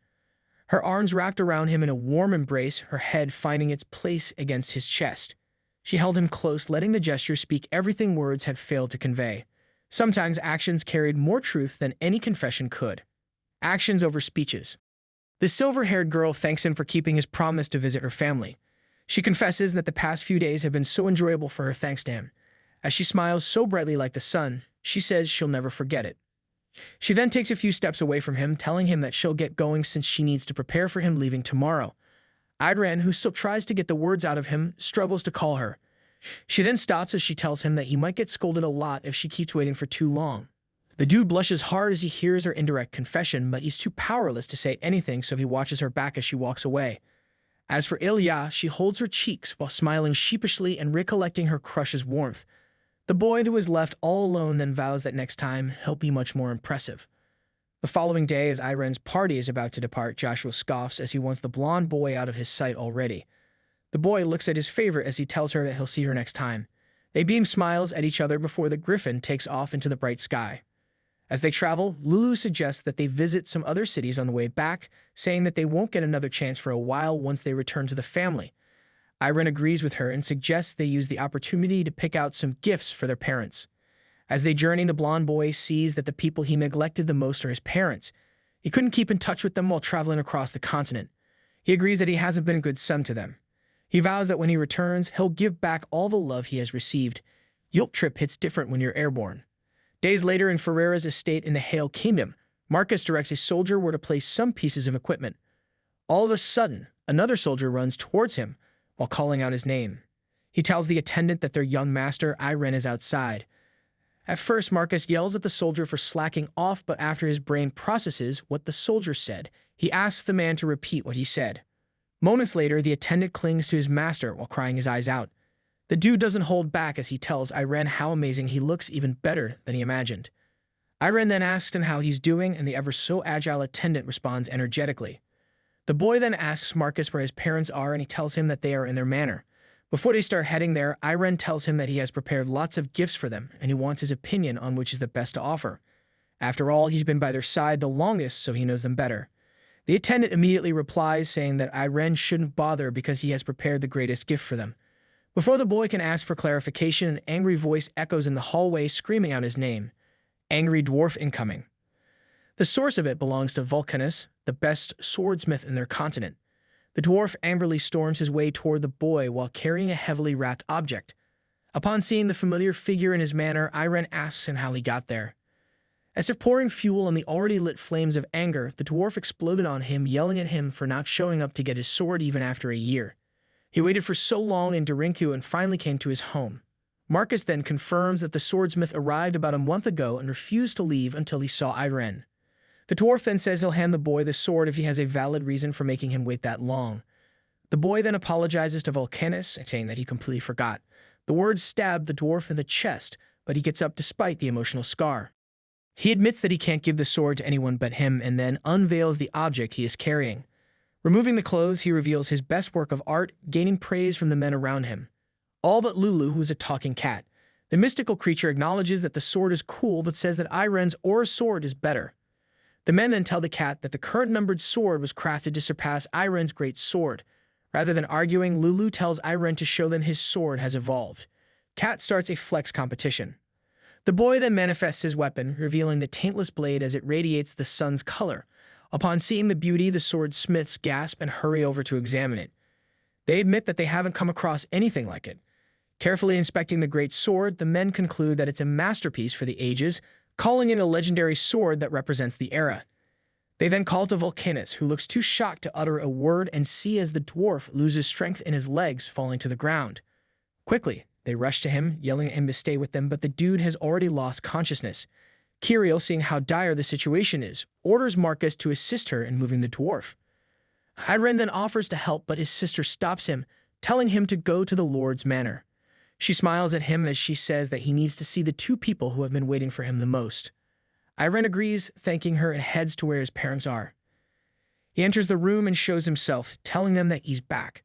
Her arms wrapped around him in a warm embrace, her head finding its place against his chest. She held him close, letting the gesture speak everything words had failed to convey. Sometimes actions carried more truth than any confession could. Actions over speeches. The silver-haired girl thanks him for keeping his promise to visit her family. She confesses that the past few days have been so enjoyable for her thanks to him. As she smiles so brightly like the sun, she says she'll never forget it. She then takes a few steps away from him, telling him that she'll get going since she needs to prepare for him leaving tomorrow. Irene, who still tries to get the words out of him, struggles to call her. She then stops as she tells him that he might get scolded a lot if she keeps waiting for too long. The dude blushes hard as he hears her indirect confession, but he's too powerless to say anything, so he watches her back as she walks away. As for Ilya, she holds her cheeks while smiling sheepishly and recollecting her crush's warmth. The boy who is left all alone then vows that next time he'll be much more impressive. The following day, as Irene's party is about to depart, Joshua scoffs as he wants the blonde boy out of his sight already. The boy looks at his favorite as he tells her that he'll see her next time. They beam smiles at each other before the griffin takes off into the bright sky. As they travel, Lulu suggests that they visit some other cities on the way back, saying that they won't get another chance for a while once they return to the family. Irene agrees with her and suggests they use the opportunity to pick out some gifts for their parents. As they journey, the blonde boy sees that the people he neglected the most are his parents. He couldn't keep in touch with them while traveling across the continent. He agrees that he hasn't been a good son to them. He vows that when he returns, he'll give back all the love he has received. Guilt trip hits different when you're airborne. Days later, in Ferreira's estate in the Hale Kingdom, Marcus directs a soldier where to place some pieces of equipment. All of a sudden, another soldier runs towards him while calling out his name. He tells the attendant that their young master, Irene, is outside. At first, Marcus yells at the soldier for slacking off, but after his brain processes what the soldier said, he asks the man to repeat what he said. Moments later, the attendant clings to his master while crying his eyes out. The dude doesn't hold back as he tells Irene how amazing he looks, even better than he imagined. Irene then asks him how he's doing, and the ever-so-agile attendant responds energetically. The boy then asks Marcus where his parents are, and he tells him that they are in their manor. Before they start heading there, Irene tells him that he has prepared lots of gifts for them, and he wants his opinion on which is the best to offer. After all, he's been by their side the longest, so he knows them better. The attendant immediately replies, saying that Irene shouldn't bother because he has prepared the greatest gift for them. Before the boy can ask for clarification, an angry voice echoes in the hallway, screaming out his name. Angry dwarf incoming. The source of it belongs to Vulcanus, the best swordsmith in their continent. The dwarf angrily storms his way toward the boy while carrying a heavily wrapped object. Upon seeing the familiar figure in his manor, Irene asks him how he got there. As if pouring fuel on the already lit flames of anger, the dwarf exploded on him, yelling at him for not showing up to get his sword even after a year. He waited for so long in Darinku and finally came to his home. Marcus then confirms that the swordsmith arrived about a month ago and refused to leave until he saw Irene. The dwarf then says he'll hand the boy the sword if he has a valid reason for making him wait that long. The boy then apologizes to Vulcanus, saying that he completely forgot. The words stab the dwarf in the chest, but he gets up despite the emotional scar. He admits that he can't give the sword to anyone but him and then unveils the object he is carrying. Removing the clothes, he reveals his best work of art, gaining praise from the men around him. All but Lulu, who is a talking cat. The mystical creature acknowledges that the sword is cool, but says that Irene's or sword is better. The men then tell the cat that the current numbered sword was crafted to surpass Irene's great sword. Rather than arguing, Lulu tells Irene to show them his sword has evolved. Cat starts a flex competition. The boy then manifests his weapon, revealing the taintless blade as it radiates the sun's color. Upon seeing the beauty, the swordsmiths gasp and hurry over to examine it. They admit that they haven't come across anything like it. Carefully inspecting the great sword, the men conclude that it's a masterpiece for the ages, calling it a legendary sword that represents the era. They then call to Vulcanus, who looks too shocked to utter a word, and see as the dwarf loses strength in his legs, falling to the ground. Quickly, they rush to him, yelling at him to stay with them, but the dude has already lost consciousness. Kirill, seeing how dire the situation is, orders Marcus to assist her in moving the dwarf. Irene then offers to help, but his sister stops him, telling him to go to the Lord's manor. She smiles at him as she says that he needs to see the two people who have been waiting for him the most. Irene agrees, thanking her, and heads to where his parents are. He enters the room and shows himself, telling them that he's back.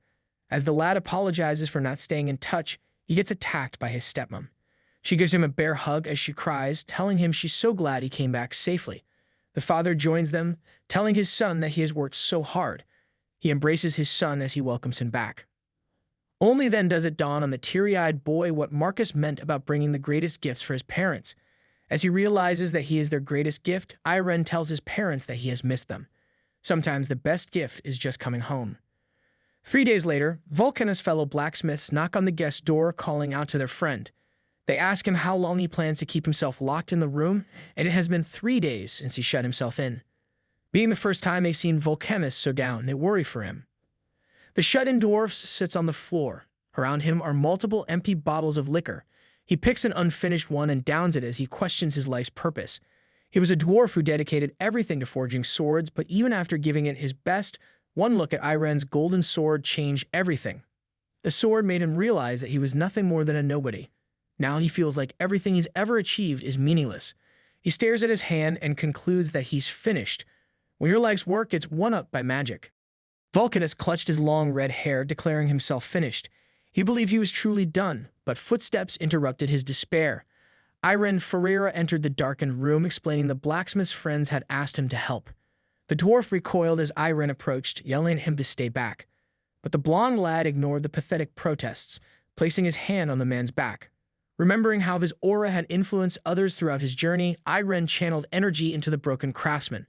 As the lad apologizes for not staying in touch, he gets attacked by his stepmom. She gives him a bear hug as she cries, telling him she's so glad he came back safely. The father joins them, telling his son that he has worked so hard. He embraces his son as he welcomes him back. Only then does it dawn on the teary-eyed boy what Marcus meant about bringing the greatest gifts for his parents. As he realizes that he is their greatest gift, Irene tells his parents that he has missed them. Sometimes the best gift is just coming home. 3 days later, Vulcanus' fellow blacksmiths knock on the guest door, calling out to their friend. They ask him how long he plans to keep himself locked in the room, and it has been 3 days since he shut himself in. Being the first time they've seen Vulcanus so down, they worry for him. The shut-in dwarf sits on the floor. Around him are multiple empty bottles of liquor. He picks an unfinished one and downs it as he questions his life's purpose. He was a dwarf who dedicated everything to forging swords, but even after giving it his best, One look at Irene's golden sword changed everything. The sword made him realize that he was nothing more than a nobody. Now he feels like everything he's ever achieved is meaningless. He stares at his hand and concludes that he's finished. When your life's work gets one-upped by magic. Vulcanus clutched his long red hair, declaring himself finished. He believed he was truly done, but footsteps interrupted his despair. Irene Pereira entered the darkened room, explaining the blacksmith's friends had asked him to help. The dwarf recoiled as Irene approached, yelling at him to stay back. But the blond lad ignored the pathetic protests, placing his hand on the man's back. Remembering how his aura had influenced others throughout his journey, Irene channeled energy into the broken craftsman.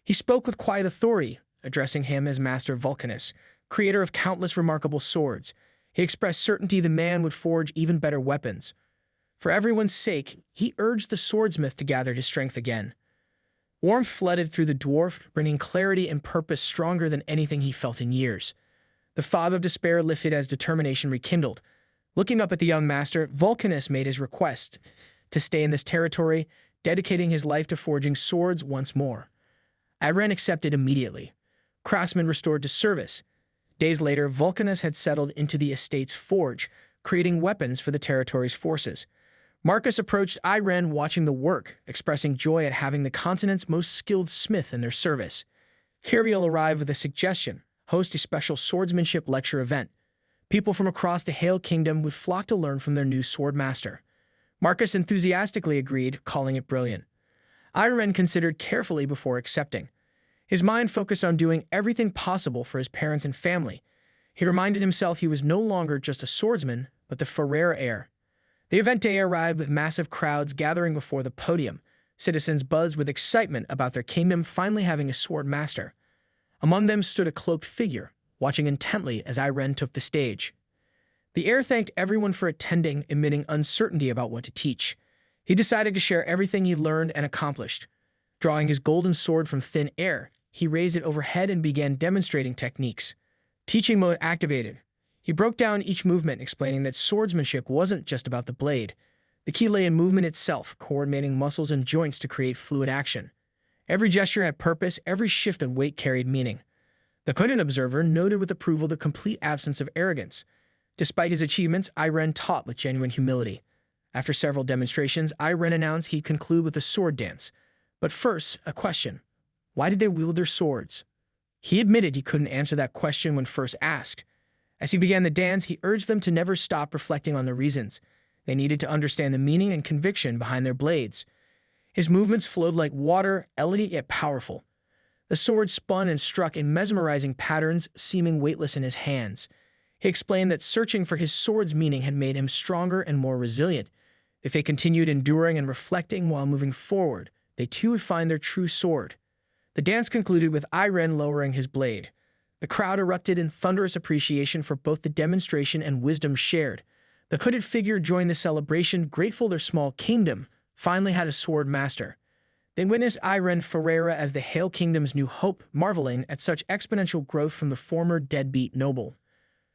He spoke with quiet authority, addressing him as Master Vulcanus, creator of countless remarkable swords. He expressed certainty the man would forge even better weapons. For everyone's sake, he urged the swordsmith to gather his strength again. Warmth flooded through the dwarf, bringing clarity and purpose stronger than anything he felt in years. The fog of despair lifted as determination rekindled. Looking up at the young master, Vulcanus made his request to stay in this territory, dedicating his life to forging swords once more. Irene accepted immediately. Craftsmen restored to service. Days later, Vulcanus had settled into the estate's forge, creating weapons for the territory's forces. Marcus approached Irene, watching the work, expressing joy at having the continent's most skilled smith in their service. Kiriel arrived with a suggestion: host a special swordsmanship lecture event. People from across the Hail Kingdom would flock to learn from their new swordmaster. Marcus enthusiastically agreed, calling it brilliant. Irene considered carefully before accepting. His mind focused on doing everything possible for his parents and family. He reminded himself he was no longer just a swordsman, but the Ferrer heir. The event day arrived with massive crowds gathering before the podium. Citizens buzzed with excitement about their kingdom finally having a sword master. Among them stood a cloaked figure, watching intently as Irene took the stage. The heir thanked everyone for attending, emitting uncertainty about what to teach. He decided to share everything he learned and accomplished. Drawing his golden sword from thin air, he raised it overhead and began demonstrating techniques. Teaching mode activated. He broke down each movement, explaining that swordsmanship wasn't just about the blade. The key lay in movement itself, coordinating muscles and joints to create fluid action. Every gesture had purpose, every shift of weight carried meaning. The Kudin observer noted with approval the complete absence of arrogance. Despite his achievements, Irene taught with genuine humility. After several demonstrations, Irene announced he'd conclude with a sword dance. But first, a question. Why did they wield their swords? He admitted he couldn't answer that question when first asked. As he began the dance, he urged them to never stop reflecting on the reasons. They needed to understand the meaning and conviction behind their blades. His movements flowed like water, elegant yet powerful. The sword spun and struck in mesmerizing patterns, seeming weightless in his hands. He explained that searching for his sword's meaning had made him stronger and more resilient. If they continued enduring and reflecting while moving forward, they too would find their true sword. The dance concluded with Irene lowering his blade. The crowd erupted in thunderous appreciation for both the demonstration and wisdom shared. The hooded figure joined the celebration, grateful their small kingdom finally had a sword master. They witnessed Irene Pereira as the Hail Kingdom's new hope, marveling at such exponential growth from the former deadbeat noble.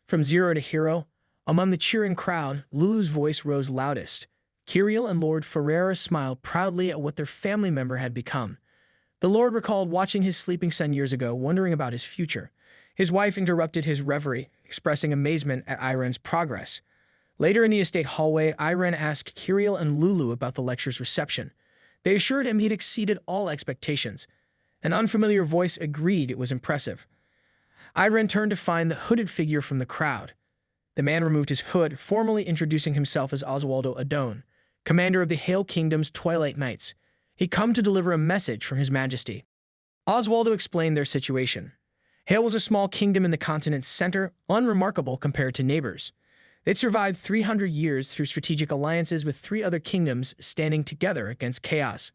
From zero to hero, among the cheering crowd, Lulu's voice rose loudest. Kiriel and Lord Ferreira smiled proudly at what their family member had become. The Lord recalled watching his sleeping son years ago, wondering about his future. His wife interrupted his reverie, expressing amazement at Irene's progress. Later in the estate hallway, Irene asked Kiriel and Lulu about the lecture's reception. They assured him he'd exceeded all expectations. An unfamiliar voice agreed it was impressive. Irene turned to find the hooded figure from the crowd. The man removed his hood, formally introducing himself as Oswaldo Adone, commander of the Hail Kingdom's Twilight Knights. He'd come to deliver a message from His Majesty. Oswaldo explained their situation. Hail was a small kingdom in the continent's center, unremarkable compared to neighbors. They'd survived 300 years through strategic alliances with 3 other kingdoms standing together against chaos.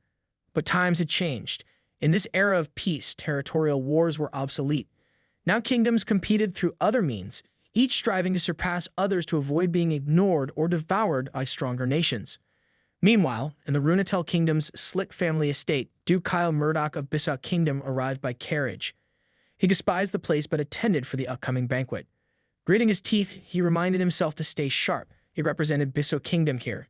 But times had changed. In this era of peace, territorial wars were obsolete. Now kingdoms competed through other means, each striving to surpass others to avoid being ignored or devoured by stronger nations. Meanwhile, in the Runatel Kingdom's slick family estate, Duke Kyle Murdoch of Bissau Kingdom arrived by carriage. He despised the place but attended for the upcoming banquet. Gritting his teeth, he reminded himself to stay sharp. He represented Bissau Kingdom here.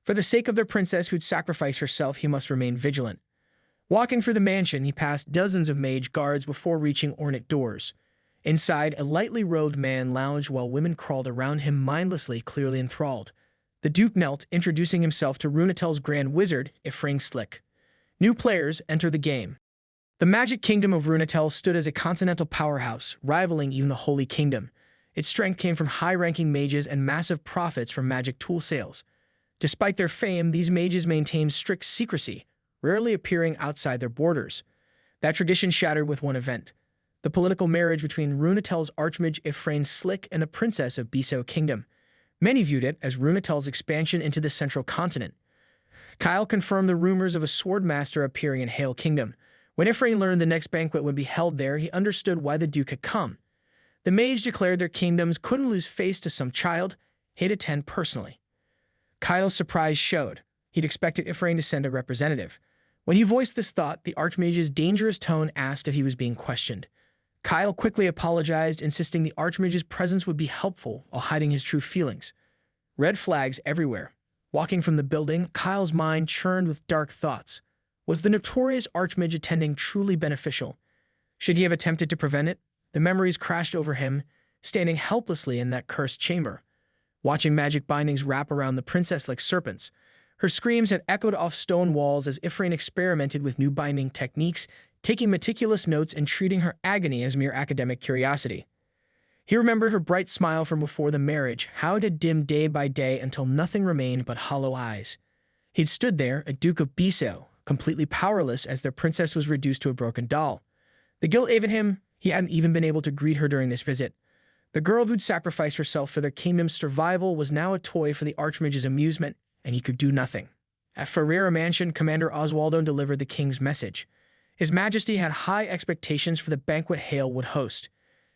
For the sake of their princess who'd sacrificed herself, he must remain vigilant. Walking through the mansion, he passed dozens of mage guards before reaching ornate doors. Inside, a lightly robed man lounged while women crawled around him mindlessly, clearly enthralled. The Duke knelt, introducing himself to Runatel's Grand Wizard, Irene Slick. New players enter the game. The Magic Kingdom of Runetel stood as a continental powerhouse, rivaling even the Holy Kingdom. Its strength came from high-ranking mages and massive profits from magic tool sales. Despite their fame, these mages maintained strict secrecy, rarely appearing outside their borders. That tradition shattered with one event: the political marriage between Runetel's Archmage Irene Slick and the Princess of Biso Kingdom. Many viewed it as Runetel's expansion into the central continent. Kyle confirmed the rumors of a swordmaster appearing in Hale Kingdom. When Irene learned the next banquet would be held there, he understood why the Duke had come. The mage declared their kingdoms couldn't lose face to some child he'd attend personally. Kyle's surprise showed. He'd expected Irene to send a representative. When he voiced this thought, the Archmage's dangerous tone asked if he was being questioned. Kyle quickly apologized, insisting the Archmage's presence would be helpful while hiding his true feelings. Red flags everywhere. Walking from the building, Kyle's mind churned with dark thoughts. Was the notorious Archmage attending truly beneficial? Should he have attempted to prevent it? The memories crashed over him, standing helplessly in that cursed chamber. Watching magic bindings wrap around the princess like serpents. Her screams had echoed off stone walls as Irene experimented with new binding techniques, taking meticulous notes and treating her agony as mere academic curiosity. He remembered her bright smile from before the marriage, how it had dimmed day by day until nothing remained but hollow eyes. He'd stood there, a Duke of Biso, completely powerless as their princess was reduced to a broken doll. The guilt ate him. He hadn't even been able to greet her during this visit. The girl who'd sacrificed herself for their kingdom's survival was now a toy for the Archmage's amusement, and he could do nothing. At Ferreira Mansion, Commander Oswaldo delivered the king's message. His Majesty had high expectations for the banquet Hale would host.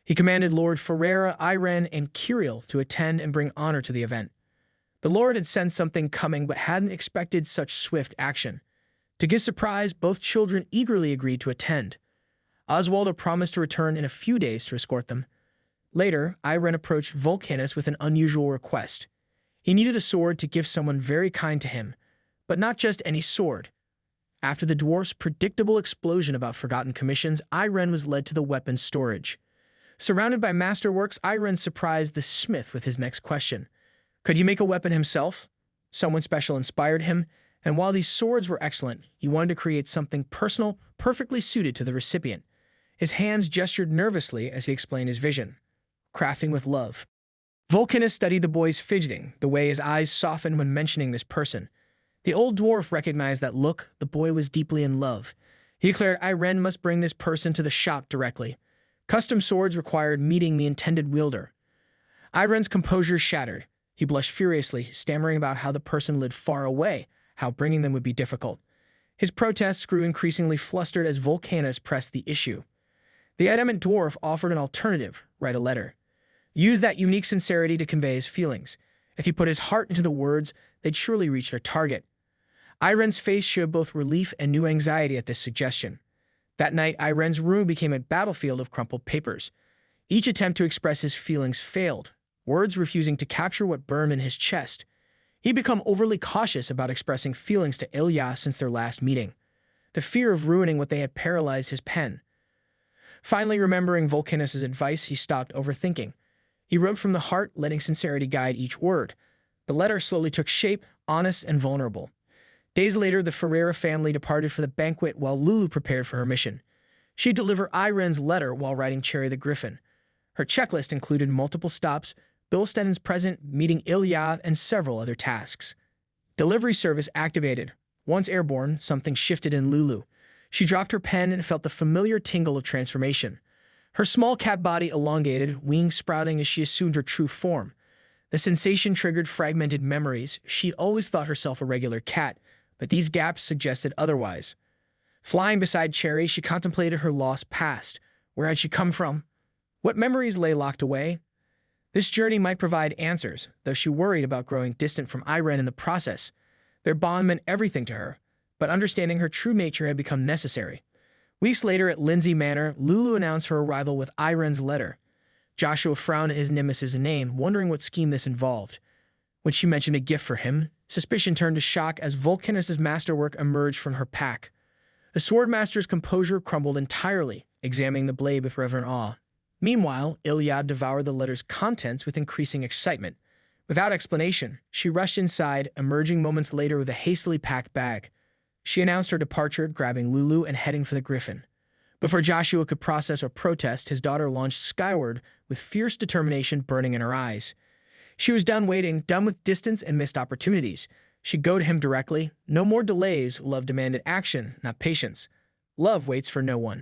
He commanded Lord Ferreira, Irene, and Kirill to attend and bring honor to the event. The Lord had sensed something coming but hadn't expected such swift action. To his surprise, both children eagerly agreed to attend. Oswaldo promised to return in a few days to escort them. Later, Irene approached Vulcanus with an unusual request. He needed a sword to give someone very kind to him, but not just any sword. After the dwarf's predictable explosion about forgotten commissions, Irene was led to the weapons storage. Surrounded by masterworks, Irene surprised the smith with his next question. Could he make a weapon himself? Someone special inspired him, and while these swords were excellent, he wanted to create something personal, perfectly suited to the recipient. His hands gestured nervously as he explained his vision. Crafting with love. Vulcanus studied the boy's fidgeting, the way his eyes softened when mentioning this person. The old dwarf recognized that look. The boy was deeply in love. He declared Irene must bring this person to the shop directly. Custom swords required meeting the intended wielder. Irene's composure shattered. He blushed furiously, stammering about how the person lived far away, how bringing them would be difficult. His protests grew increasingly flustered as Vulcanus pressed the issue. The adamant dwarf offered an alternative: write a letter. Use that unique sincerity to convey his feelings. If he put his heart into the words, they'd surely reach their target. Irene's face showed both relief and new anxiety at this suggestion. That night, Irene's room became a battlefield of crumpled papers. Each attempt to express his feelings failed, words refusing to capture what burned in his chest. He'd become overly cautious about expressing feelings to Ilya since their last meeting. The fear of ruining what they had paralyzed his pen. Finally, remembering Vulcanus' advice, he stopped overthinking. He wrote from the heart, letting sincerity guide each word. The letter slowly took shape, honest and vulnerable. Days later, the Ferreira family departed for the banquet while Lulu prepared for her mission. She'd deliver Irene's letter while riding Cherry the Griffin. Her checklist included multiple stops, Bill Stennon's present, meeting Ilya, and several other tasks. Delivery service activated. Once airborne, something shifted in Lulu. She dropped her pen and felt the familiar tingle of transformation. Her small cat body elongated, wings sprouting as she assumed her true form. The sensation triggered fragmented memories. She'd always thought herself a regular cat, but these gaps suggested otherwise. Flying beside Cherry, she contemplated her lost past. Where had she come from? What memories lay locked away? This journey might provide answers, though she worried about growing distant from Irene in the process. Their bond meant everything to her, but understanding her true nature had become necessary. Weeks later at Lindsay Manor, Lulu announced her arrival with Irene's letter. Joshua frowned at his nemesis' name, wondering what scheme this involved. When she mentioned a gift for him, suspicion turned to shock as Vulcanus' masterwork emerged from her pack. The swordmaster's composure crumbled entirely, examining the blade with reverent awe. Meanwhile, Ilya devoured the letter's contents with increasing excitement. Without explanation, she rushed inside, emerging moments later with a hastily packed bag. She announced her departure, grabbing Lulu and heading for the Griffin. Before Joshua could process or protest, his daughter launched skyward with fierce determination burning in her eyes. She was done waiting, done with distance and missed opportunities. She'd go to him directly. No more delays. Love demanded action, not patience. Love waits for no one.